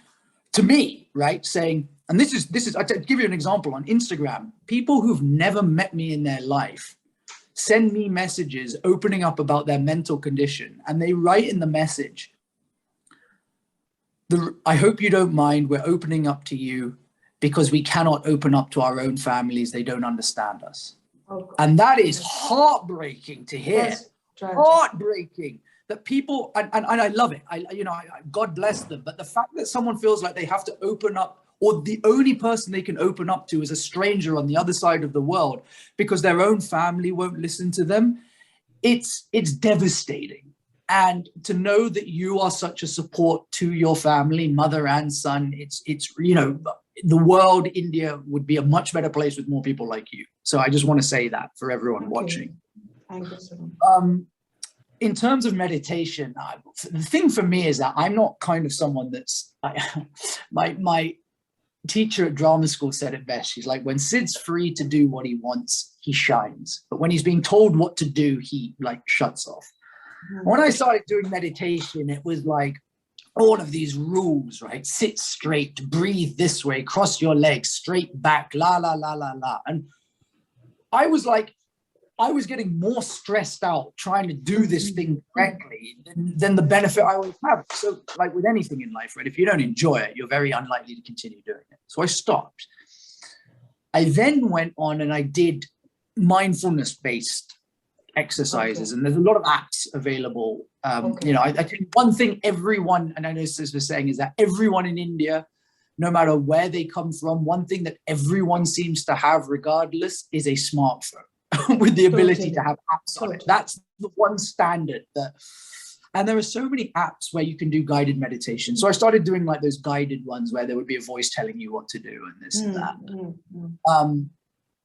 to me, right, saying, and this is, I'll give you an example on Instagram. People who've never met me in their life send me messages opening up about their mental condition. And they write in the message, I hope you don't mind, we're opening up to you because we cannot open up to our own families. They don't understand us. Okay. And that is heartbreaking to hear. Yes, heartbreaking. That people, and I love it. God bless them. But the fact that someone feels like they have to open up or the only person they can open up to is a stranger on the other side of the world because their own family won't listen to them, it's devastating. And to know that you are such a support to your family, mother and son, it's you know, the world, India would be a much better place with more people like you. So I just want to say that for everyone watching. Thank you so much. In terms of meditation, the thing for me is that I'm not kind of someone that's, my teacher at drama school said it best. She's like, when Sid's free to do what he wants, he shines. But when he's being told what to do, he like shuts off. When I started doing meditation, it was like all of these rules, right? Sit straight, breathe this way, cross your legs, straight back, la, la, la, la, la. And I was like, I was getting more stressed out trying to do this thing correctly than the benefit I always have. So like with anything in life, right? If you don't enjoy it, you're very unlikely to continue doing it. So I stopped. I then went on and I did mindfulness-based exercises, and there's a lot of apps available. You know, I think one thing everyone, and I know Sis was saying, is that everyone in India, no matter where they come from, one thing that everyone seems to have regardless is a smartphone with the ability to have apps on it. That's the one standard that, and there are so many apps where you can do guided meditation. So I started doing like those guided ones where there would be a voice telling you what to do and this and that.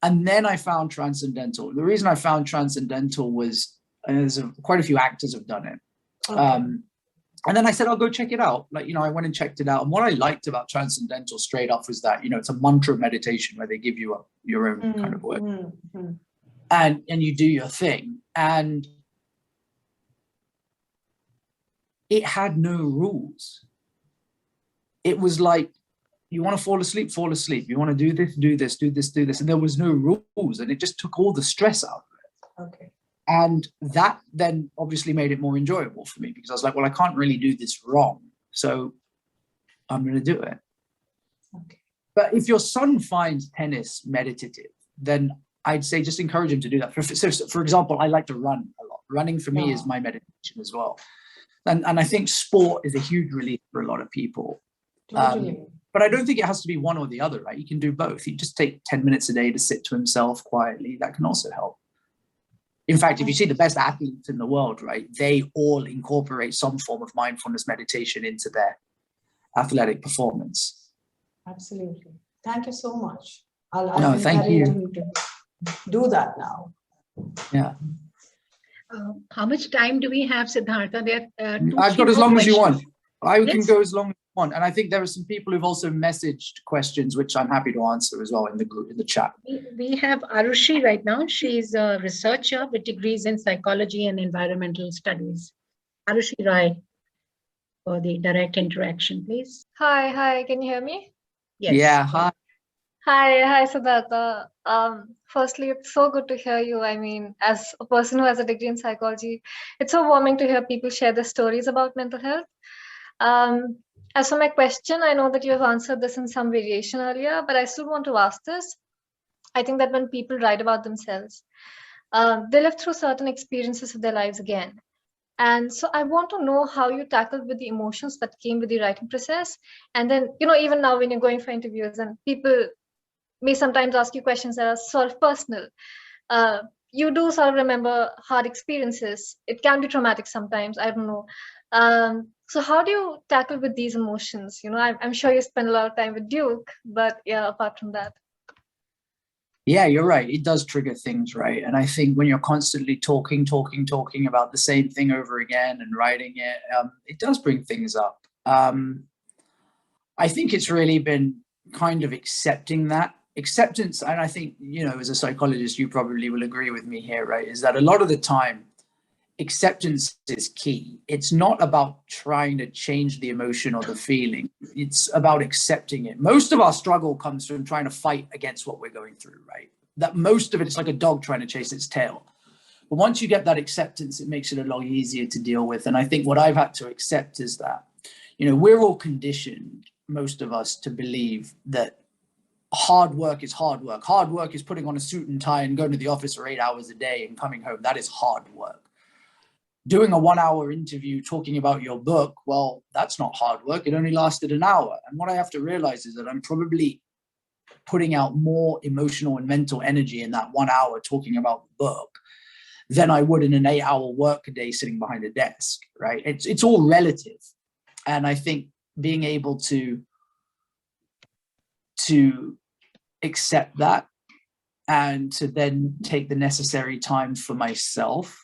And then I found Transcendental. The reason I found Transcendental was, there's quite a few actors have done it. And then I said, I'll go check it out. Like, you know, I went and checked it out. And what I liked about Transcendental straight off was that, you know, it's a mantra meditation where they give you your own kind of work. And you do your thing. And it had no rules. It was like, you want to fall asleep, fall asleep. You want to do this, do this, do this, do this. And there was no rules. And it just took all the stress out of it. And that then obviously made it more enjoyable for me because I was like, well, I can't really do this wrong. So I'm going to do it. But if your son finds tennis meditative, then I'd say just encourage him to do that. For example, I like to run a lot. Running for me is my meditation as well. And I think sport is a huge relief for a lot of people. But I don't think it has to be one or the other, right? You can do both. You just take 10 minutes a day to sit to himself quietly. That can also help. In fact, if you see the best athletes in the world, right, they all incorporate some form of mindfulness meditation into their athletic performance. Absolutely. Thank you so much. Thank you. To do that now. Yeah. How much time do we have, Siddhartha? I've got as long as you want. I Yes. can go as long as you want. And I think there are some people who've also messaged questions, which I'm happy to answer as well in the group, in the chat. We have Arushi right now. She's a researcher with degrees in psychology and environmental studies. Arushi Rai, for the direct interaction, please. Hi, can you hear me? Yes. Yeah, hi. Hi, Siddhartha. Firstly, it's so good to hear you. I mean, as a person who has a degree in psychology, it's so warming to hear people share their stories about mental health. As for my question, I know that you have answered this in some variation earlier, but I still want to ask this. I think that when people write about themselves, they live through certain experiences of their lives again. And so I want to know how you tackled with the emotions that came with the writing process. And then, you know, even now when you're going for interviews and people may sometimes ask you questions that are sort of personal, you do sort of remember hard experiences. It can be traumatic sometimes, I don't know. So how do you tackle with these emotions? You know, I'm sure you spend a lot of time with Duke, but yeah, apart from that. Yeah, you're right. It does trigger things, right? And I think when you're constantly talking about the same thing over again and writing it, it does bring things up. I think it's really been kind of accepting that. Acceptance, and I think, you know, as a psychologist, you probably will agree with me here, right? Is that a lot of the time, acceptance is key. It's not about trying to change the emotion or the feeling. It's about accepting it. Most of our struggle comes from trying to fight against what we're going through, right? That most of it's like a dog trying to chase its tail. But once you get that acceptance, it makes it a lot easier to deal with. And I think what I've had to accept is that, you know, we're all conditioned, most of us, to believe that hard work is hard work. Hard work is putting on a suit and tie and going to the office for 8 hours a day and coming home. That is hard work. doing a 1 hour interview talking about your book, well, that's not hard work. It only lasted an hour. And what I have to realize is that I'm probably putting out more emotional and mental energy in that 1 hour talking about the book than I would in an 8-hour work day sitting behind a desk, right? It's all relative. And I think being able to accept that and to then take the necessary time for myself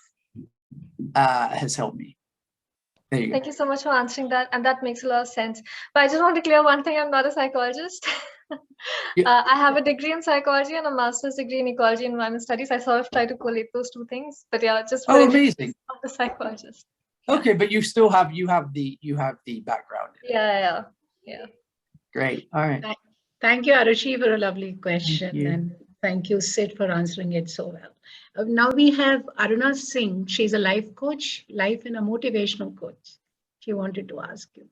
has helped me. There you go. Thank you so much for answering that. And that makes a lot of sense. But I just want to clear one thing. I'm not a psychologist. Yeah. I have a degree in psychology and a master's degree in ecology and environment studies. I sort of try to collate those two things. But yeah, just Oh, amazing. Not a psychologist. Okay, but you still have the background. Yeah. Great. All right. Thank you, Arushi, for a lovely question. you. And thank you, Sid, for answering it so well. Now we have Aruna Singh. She's a life coach, life and a motivational coach. She wanted to ask you.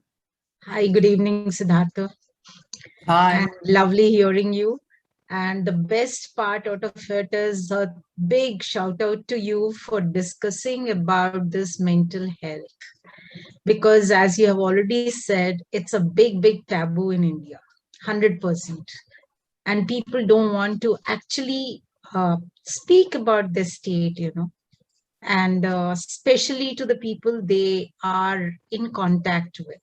Hi, good evening, Siddhartha. Hi. And lovely hearing you. And the best part out of it is a big shout out to you for discussing about this mental health. Because as you have already said, it's a big, big taboo in India, 100%. And people don't want to actually speak about this state, and especially to the people they are in contact with.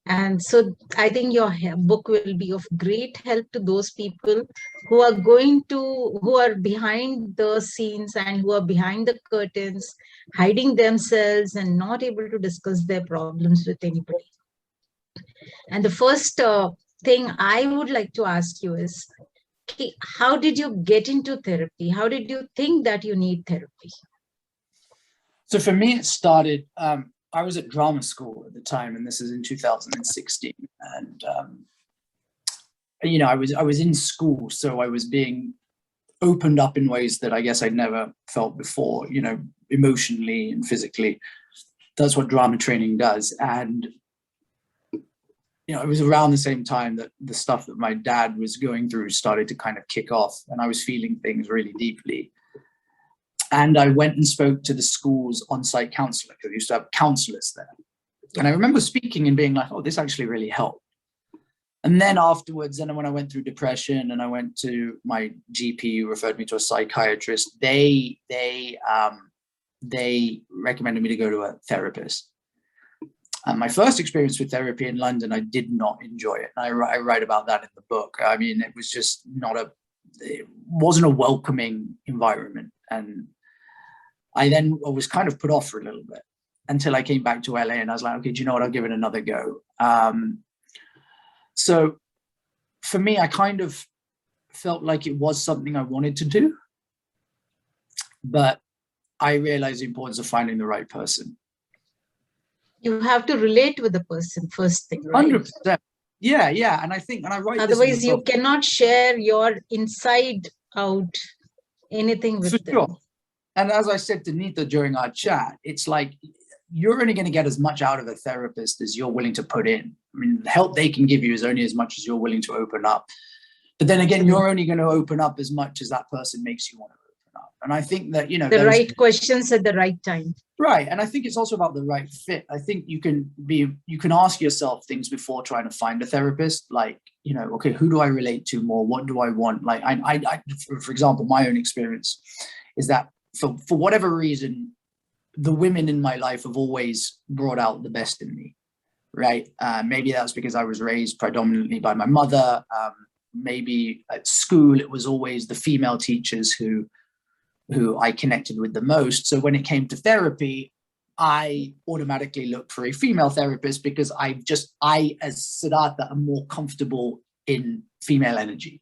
And so I think your book will be of great help to those people who are behind the scenes and who are behind the curtains, hiding themselves and not able to discuss their problems with anybody. And the first thing I would like to ask you is, how did you get into therapy? How did you think that you need therapy? So for me, it started, I was at drama school at the time, and this is in 2016. And, I was in school, so I was being opened up in ways that I guess I'd never felt before, emotionally and physically. That's what drama training does. And, it was around the same time that the stuff that my dad was going through started to kind of kick off, and I was feeling things really deeply. And I went and spoke to the school's on-site counselor, because we used to have counselors there. And I remember speaking and being like, oh, this actually really helped. And then afterwards, when I went through depression and I went to my GP, who referred me to a psychiatrist, they recommended me to go to a therapist. And my first experience with therapy in London, I did not enjoy it. And I write about that in the book. I mean, it was just it wasn't a welcoming environment. And I was kind of put off for a little bit until I came back to LA, and I was like, okay, do you know what? I'll give it another go. So for me, I kind of felt like it was something I wanted to do, but I realized the importance of finding the right person. You have to relate with the person first thing, right? 100%. Yeah. And I think, and I write otherwise you cannot share your inside out anything with them. Sure. And as I said to Neeta during our chat, it's like, you're only going to get as much out of a therapist as you're willing to put in. I mean, the help they can give you is only as much as you're willing to open up. But then again, you're only going to open up as much as that person makes you want to open up. And I think that, the right questions at the right time. Right. And I think it's also about the right fit. I think you can ask yourself things before trying to find a therapist, like, okay, who do I relate to more? What do I want? Like, for example, my own experience is that for whatever reason, the women in my life have always brought out the best in me, right? Maybe that's because I was raised predominantly by my mother. Maybe at school, it was always the female teachers who I connected with the most. So when it came to therapy, I automatically looked for a female therapist because I as Siddhartha, am more comfortable in female energy.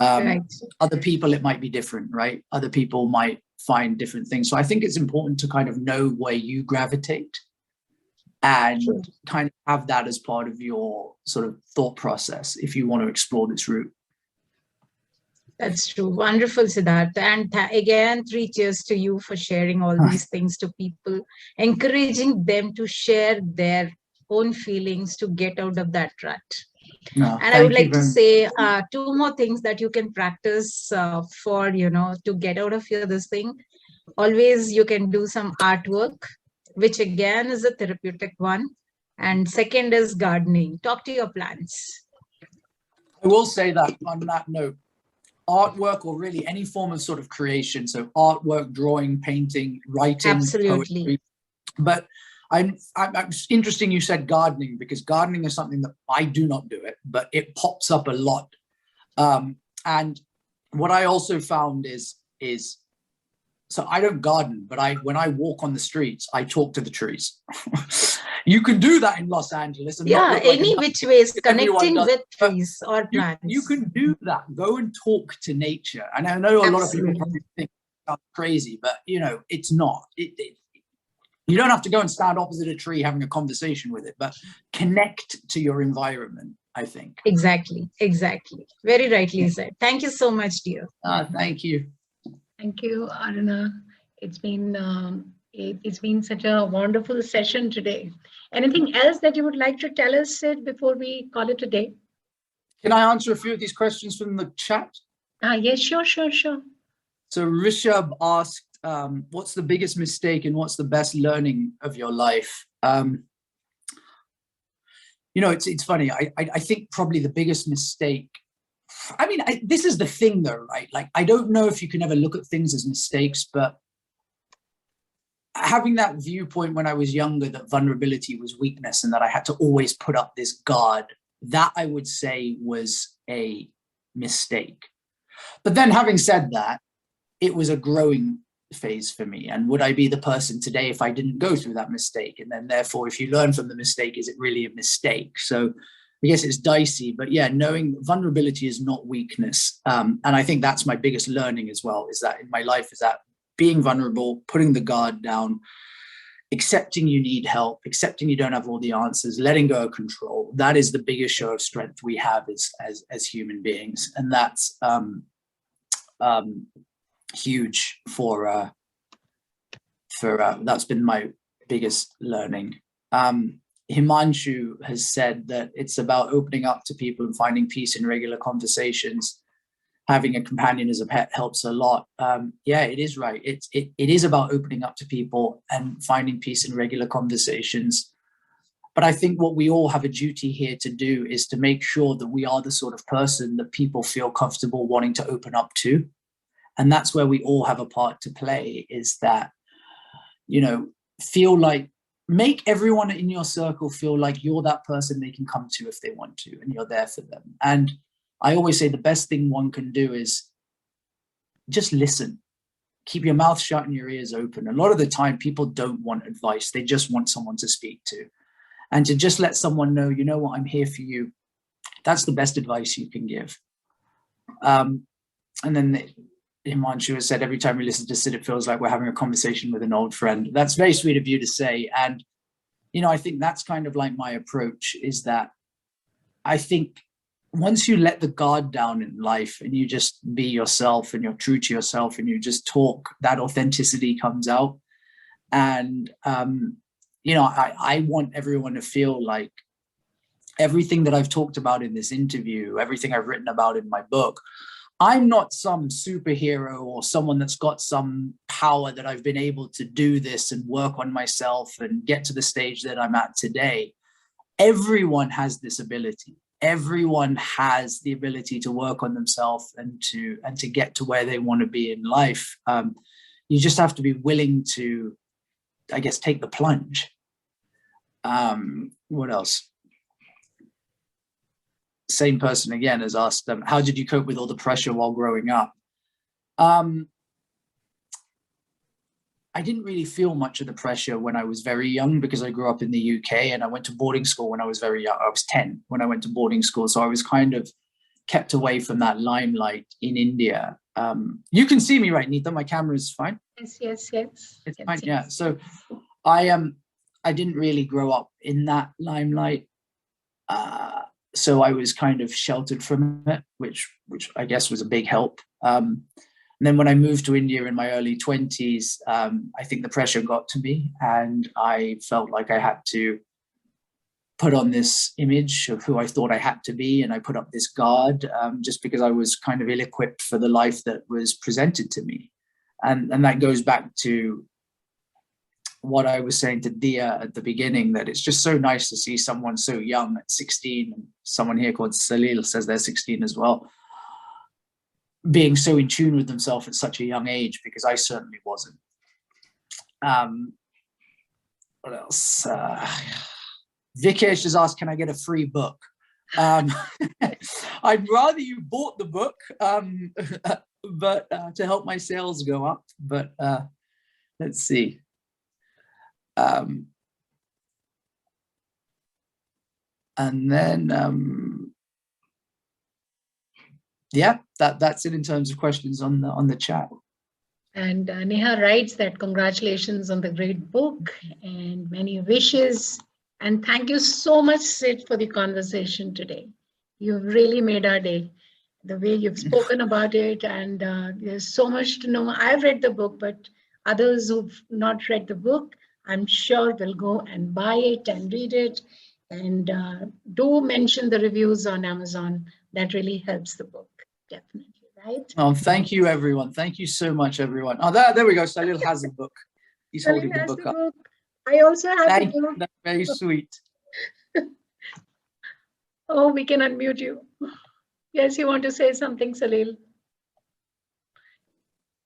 Right. Other people, it might be different, right? Other people might find different things. So I think it's important to kind of know where you gravitate and kind of have that as part of your sort of thought process if you want to explore this route. That's true. Wonderful, Siddhartha. And again, 3 cheers to you for sharing all these things to people, encouraging them to share their own feelings to get out of that rut. No, and I would like to say 2 more things that you can practice for, to get out of this thing. Always you can do some artwork, which again is a therapeutic one. And second is gardening. Talk to your plants. I will say that on that note, artwork or really any form of sort of creation, so artwork, drawing, painting, writing, Absolutely. poetry. But it's interesting you said gardening, because gardening is something that I do not do it, but it pops up a lot. And what I also found is so I don't garden, but when I walk on the streets, I talk to the trees. You can do that in Los Angeles. And Yeah, any which ways, connecting with trees or plants. You can do that. Go and talk to nature. And I know a lot of people probably think that's crazy, but it's not. You don't have to go and stand opposite a tree having a conversation with it, but connect to your environment, I think. Exactly. Very rightly said. Thank you so much, dear. Thank you. Thank you, Aruna. It's been such a wonderful session today. Anything else that you would like to tell us, Sid, before we call it a day? Can I answer a few of these questions from the chat? Yes, sure. So Rishabh asked, what's the biggest mistake and what's the best learning of your life? It's funny. I think probably the biggest mistake, this is the thing though, right? Like, I don't know if you can ever look at things as mistakes, but having that viewpoint when I was younger that vulnerability was weakness and that I had to always put up this guard, that I would say was a mistake. But then having said that, it was a growing phase for me. And would I be the person today if I didn't go through that mistake? And then therefore, if you learn from the mistake, is it really a mistake? So I guess it's dicey, but yeah, knowing vulnerability is not weakness. And I think that's my biggest learning as well, is that in my life, is that being vulnerable, putting the guard down, accepting you need help, accepting you don't have all the answers, letting go of control. That is the biggest show of strength we have as human beings. And that's huge for that's been my biggest learning. Himanshu has said that it's about opening up to people and finding peace in regular conversations. Having a companion as a pet helps a lot. Yeah, it is right. It is about opening up to people and finding peace in regular conversations. But I think what we all have a duty here to do is to make sure that we are the sort of person that people feel comfortable wanting to open up to. And that's where we all have a part to play, is that, feel like, make everyone in your circle feel like you're that person they can come to if they want to, and you're there for them. And I always say the best thing one can do is just listen. Keep your mouth shut and your ears open. A lot of the time, people don't want advice. They just want someone to speak to. And to just let someone know, you know what, I'm here for you. That's the best advice you can give. And then Himanshu has said, every time we listen to Sid, it feels like we're having a conversation with an old friend. That's very sweet of you to say. And, I think that's kind of like my approach, is that I think once you let the guard down in life and you just be yourself and you're true to yourself and you just talk, that authenticity comes out. And, I want everyone to feel like everything that I've talked about in this interview, everything I've written about in my book, I'm not some superhero or someone that's got some power that I've been able to do this and work on myself and get to the stage that I'm at today. Everyone has this ability. Everyone has the ability to work on themselves and to get to where they want to be in life. You just have to be willing to, I guess, take the plunge. What else? Same person again has asked them, how did you cope with all the pressure while growing up? I didn't really feel much of the pressure when I was very young, because I grew up in the UK and I went to boarding school when I was very young. I was 10 when I went to boarding school. So I was kind of kept away from that limelight in India. You can see me, right, Neeta? My camera is fine? Yes. It's fine, yeah. So I didn't really grow up in that limelight. So I was kind of sheltered from it, which I guess was a big help. And then when I moved to India in my early 20s, I think the pressure got to me and I felt like I had to put on this image of who I thought I had to be. And I put up this guard just because I was kind of ill-equipped for the life that was presented to me. And that goes back to what I was saying to Dia at the beginning, that it's just so nice to see someone so young at 16. Someone here called Salil says they're 16 as well, being so in tune with themselves at such a young age, because I certainly wasn't. What else? Vikesh has asked, can I get a free book? I'd rather you bought the book, but to help my sales go up. But let's see. And then yeah, that's it in terms of questions on the chat. And Neha writes that congratulations on the great book and many wishes. And thank you so much, Sid, for the conversation today. You've really made our day. The way you've spoken about it, and there's so much to know. I've read the book, but others who've not read the book, I'm sure will go and buy it and read it. And do mention the reviews on Amazon. That really helps the book, definitely, right? Oh, thank you, everyone. Thank you so much, everyone. Oh, there we go. Salil has the book. He's holding the book up. I also have Thank the you. book. That's very sweet. Oh, we can unmute you. Yes, you want to say something, Salil?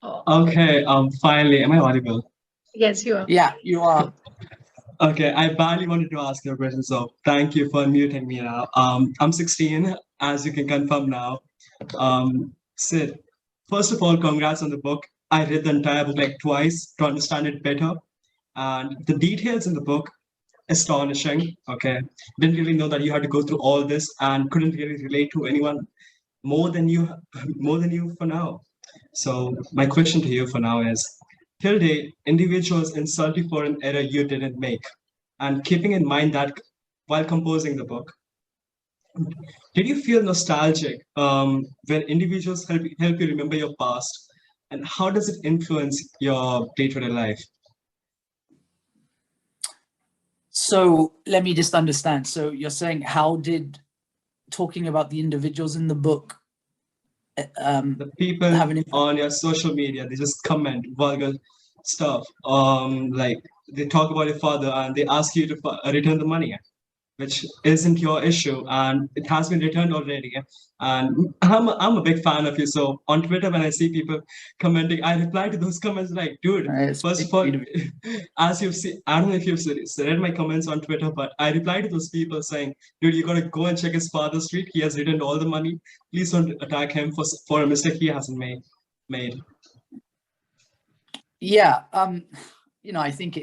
Oh. Okay, finally, am I audible? Yes, you are. Yeah, you are. Okay, I badly wanted to ask you a question, so thank you for muting me now. I'm 16, as you can confirm now. Sid, first of all, congrats on the book. I read the entire book like twice to understand it better. And the details in the book, astonishing. Okay, didn't really know that you had to go through all this and couldn't really relate to anyone more than you for now. So my question to you for now is, till date, individuals insult you for an error you didn't make, and keeping in mind that while composing the book, did you feel nostalgic when individuals help you remember your past, and how does it influence your day-to-day life? So let me just understand. So you're saying, how did talking about the individuals in the book, the people on your social media, they just comment vulgar stuff. Like they talk about your father and they ask you to return the money, which isn't your issue, and it has been returned already. And I'm a big fan of you. So on Twitter, when I see people commenting, I reply to those comments like, dude, first of all, as you've seen, I don't know if you've read my comments on Twitter, but I reply to those people saying, dude, you gotta go and check his father's tweet. He has returned all the money. Please don't attack him for a mistake he hasn't made. Yeah. You know, I think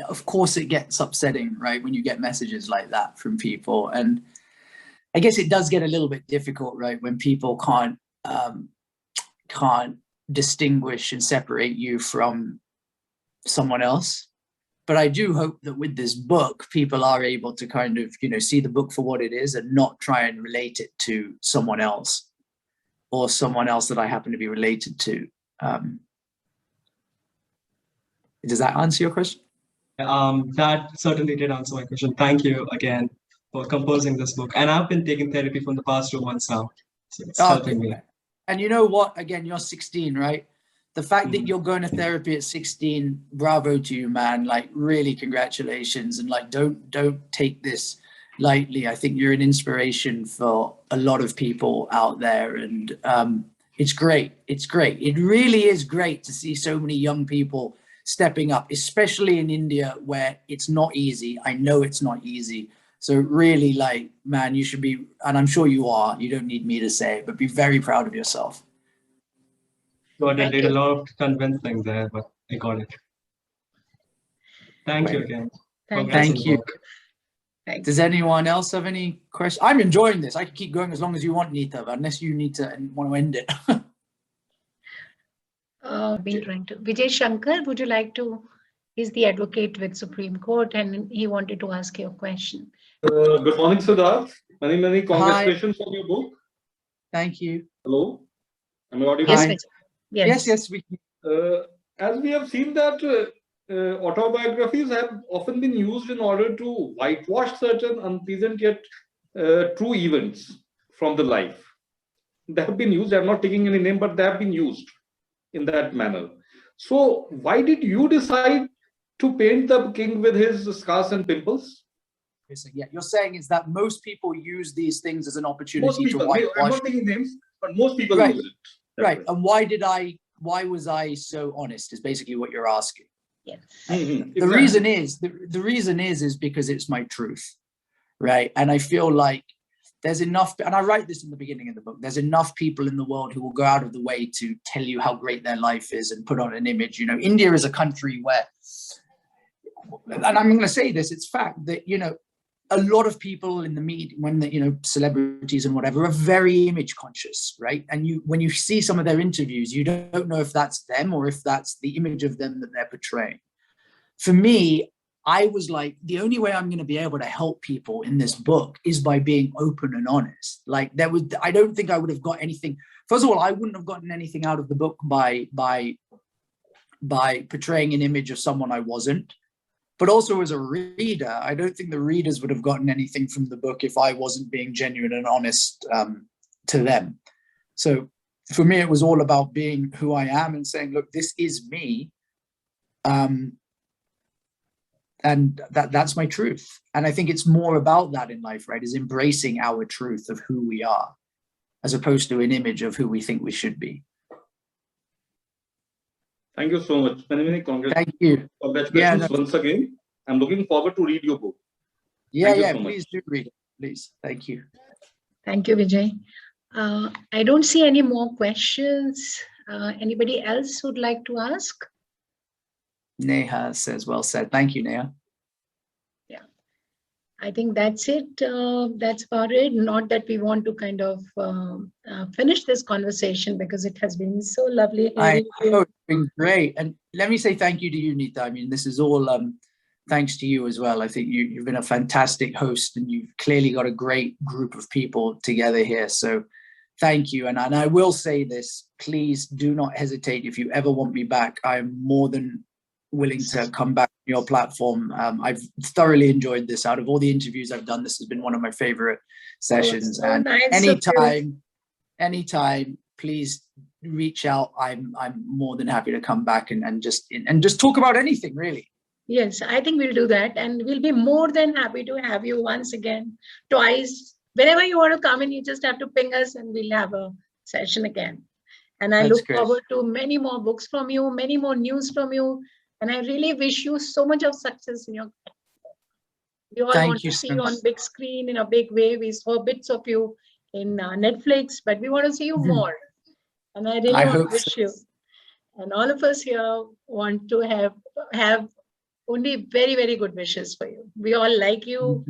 of course it gets upsetting, right, when you get messages like that from people. And I guess it does get a little bit difficult, right, when people can't distinguish and separate you from someone else. But I do hope that with this book, people are able to kind of, you know, see the book for what it is and not try and relate it to someone else or someone else that I happen to be related to. Does that answer your question? That certainly did answer my question. Thank you again for composing this book. And I've been taking therapy from the past 2 months now. So it's helping me. And you know what? Again, you're 16, right? The fact that you're going to therapy at 16, bravo to you, man. Like, really, congratulations. And like, don't take this lightly. I think you're an inspiration for a lot of people out there. And it's great. It's great. It really is great to see so many young people stepping up, especially in India, where it's not easy. I know it's not easy. So really, like, man, you should be, and I'm sure you are, you don't need me to say it, but be very proud of yourself. God, I did a lot of convincing there, but I got it. Thank you again. Thank you. Does anyone else have any questions? I'm enjoying this. I can keep going as long as you want, Neeta, unless you need to want to end it. Been trying to. Vijay Shankar, would you like to? He's the advocate with Supreme Court, and he wanted to ask you a question. Good morning, Siddharth. Many congratulations on your book. Thank you. Hello, am I audible? Yes. Yes. We. As we have seen that autobiographies have often been used in order to whitewash certain unpleasant yet true events from the life. They have been used. I'm not taking any name, but they have been used in that manner. So why did you decide to paint the king with his scars and pimples? So yeah, you're saying is that most people use these things as an Most opportunity to people, whitewash. I'm not taking names, but most people Right. use it. Right. And why was I so honest is basically what you're asking. Yes. Exactly. The reason is because it's my truth. Right. And I feel like there's enough, and I write this in the beginning of the book, there's enough people in the world who will go out of the way to tell you how great their life is and put on an image. You know, India is a country where, and I'm going to say this, it's fact that, you know, a lot of people in the media, celebrities and whatever, are very image conscious, right? And when you see some of their interviews, you don't know if that's them or if that's the image of them that they're portraying. For me, I was like, the only way I'm going to be able to help people in this book is by being open and honest. Like I don't think I would have got anything. First of all, I wouldn't have gotten anything out of the book by portraying an image of someone I wasn't. But also as a reader, I don't think the readers would have gotten anything from the book if I wasn't being genuine and honest to them. So for me, it was all about being who I am and saying, look, this is me. And that's my truth. And I think it's more about that in life, right? Is embracing our truth of who we are, as opposed to an image of who we think we should be. Thank you so much. Many congrats. Thank you. Congratulations once again. I'm looking forward to read your book. Please do read it, please. Thank you. Thank you, Vijay. I don't see any more questions. Anybody else would like to ask? Neha says, well said. Thank you, Neha. Yeah, I think that's it. That's about it. Not that we want to kind of finish this conversation because it has been so lovely. I know, it's been great. And let me say thank you to you, Neeta. I mean, this is all thanks to you as well. I think you've been a fantastic host and you've clearly got a great group of people together here. So thank you. And I will say this, please do not hesitate. If you ever want me back, I'm more than willing to come back on your platform. I've thoroughly enjoyed this. Out of all the interviews I've done, this has been one of my favorite sessions. So and nice anytime, please reach out. I'm more than happy to come back and just talk about anything, really. Yes, I think we'll do that. And we'll be more than happy to have you once again, twice. Whenever you want to come in, you just have to ping us and we'll have a session again. And I look forward to many more books from you, many more news from you. And I really wish you so much of success in your career. We all want to see you on big screen in a big way. We saw bits of you in Netflix, but we want to see you more. And I really want to wish you. And all of us here want to have only very, very good wishes for you. We all like you,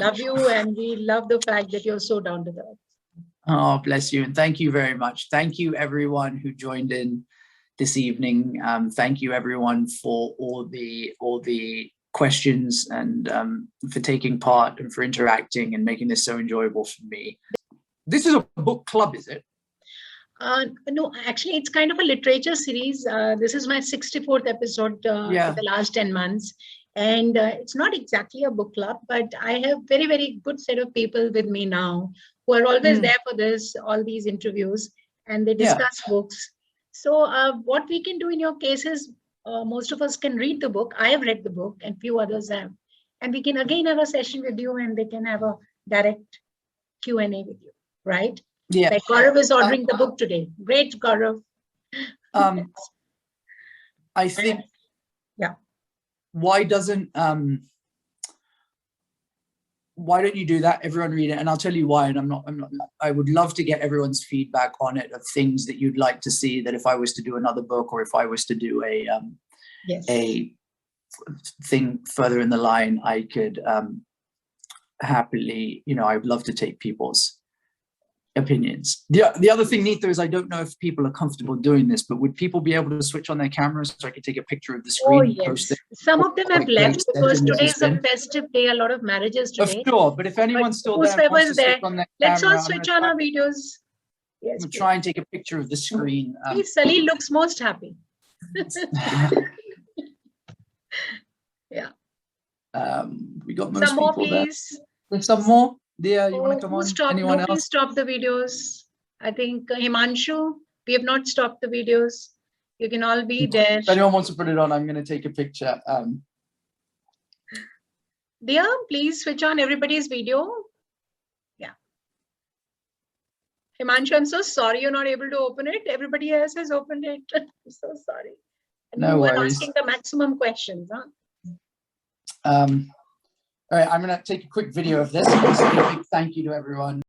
love you, and we love the fact that you're so down to earth. Oh, bless you. And thank you very much. Thank you, everyone who joined in this evening. Thank you, everyone, for all the questions and for taking part and for interacting and making this so enjoyable for me. This is a book club, is it? No, actually, it's kind of a literature series. This is my 64th episode for the last 10 months. And it's not exactly a book club, but I have very, very good set of people with me now who are always there for all these interviews, and they discuss books. So what we can do in your case is most of us can read the book. I have read the book and few others have. And we can again have a session with you and they can have a direct Q&A with you, right? Yeah. Like Gaurav is ordering the book today. Great, Gaurav. I think, why don't you do that? Everyone read it, and I'll tell you why. And I would love to get everyone's feedback on it, of things that you'd like to see, that if I was to do another book or if I was to do a thing further in the line, I could happily, I'd love to take people's opinions. The other thing, Neeta, is I don't know if people are comfortable doing this, but would people be able to switch on their cameras so I could take a picture of the screen and post it? Some of them have left because today is a festive day, a lot of marriages today. Of sure, but if anyone's still there, wants to switch on their let's camera, all switch on our videos. Yes, we'll try and take a picture of the screen. Sally looks most happy. Yeah. We got most some more, people please. There. There's some more. Dia, you want to come on? Anyone else? Please stop the videos. I think Himanshu, we have not stopped the videos. You can all be there. If anyone wants to put it on, I'm going to take a picture. Dear, please switch on everybody's video. Yeah. Himanshu, I'm so sorry you're not able to open it. Everybody else has opened it. I'm so sorry. And No you were worries. asking the maximum questions, huh? All right, I'm going to take a quick video of this. Just a big thank you to everyone.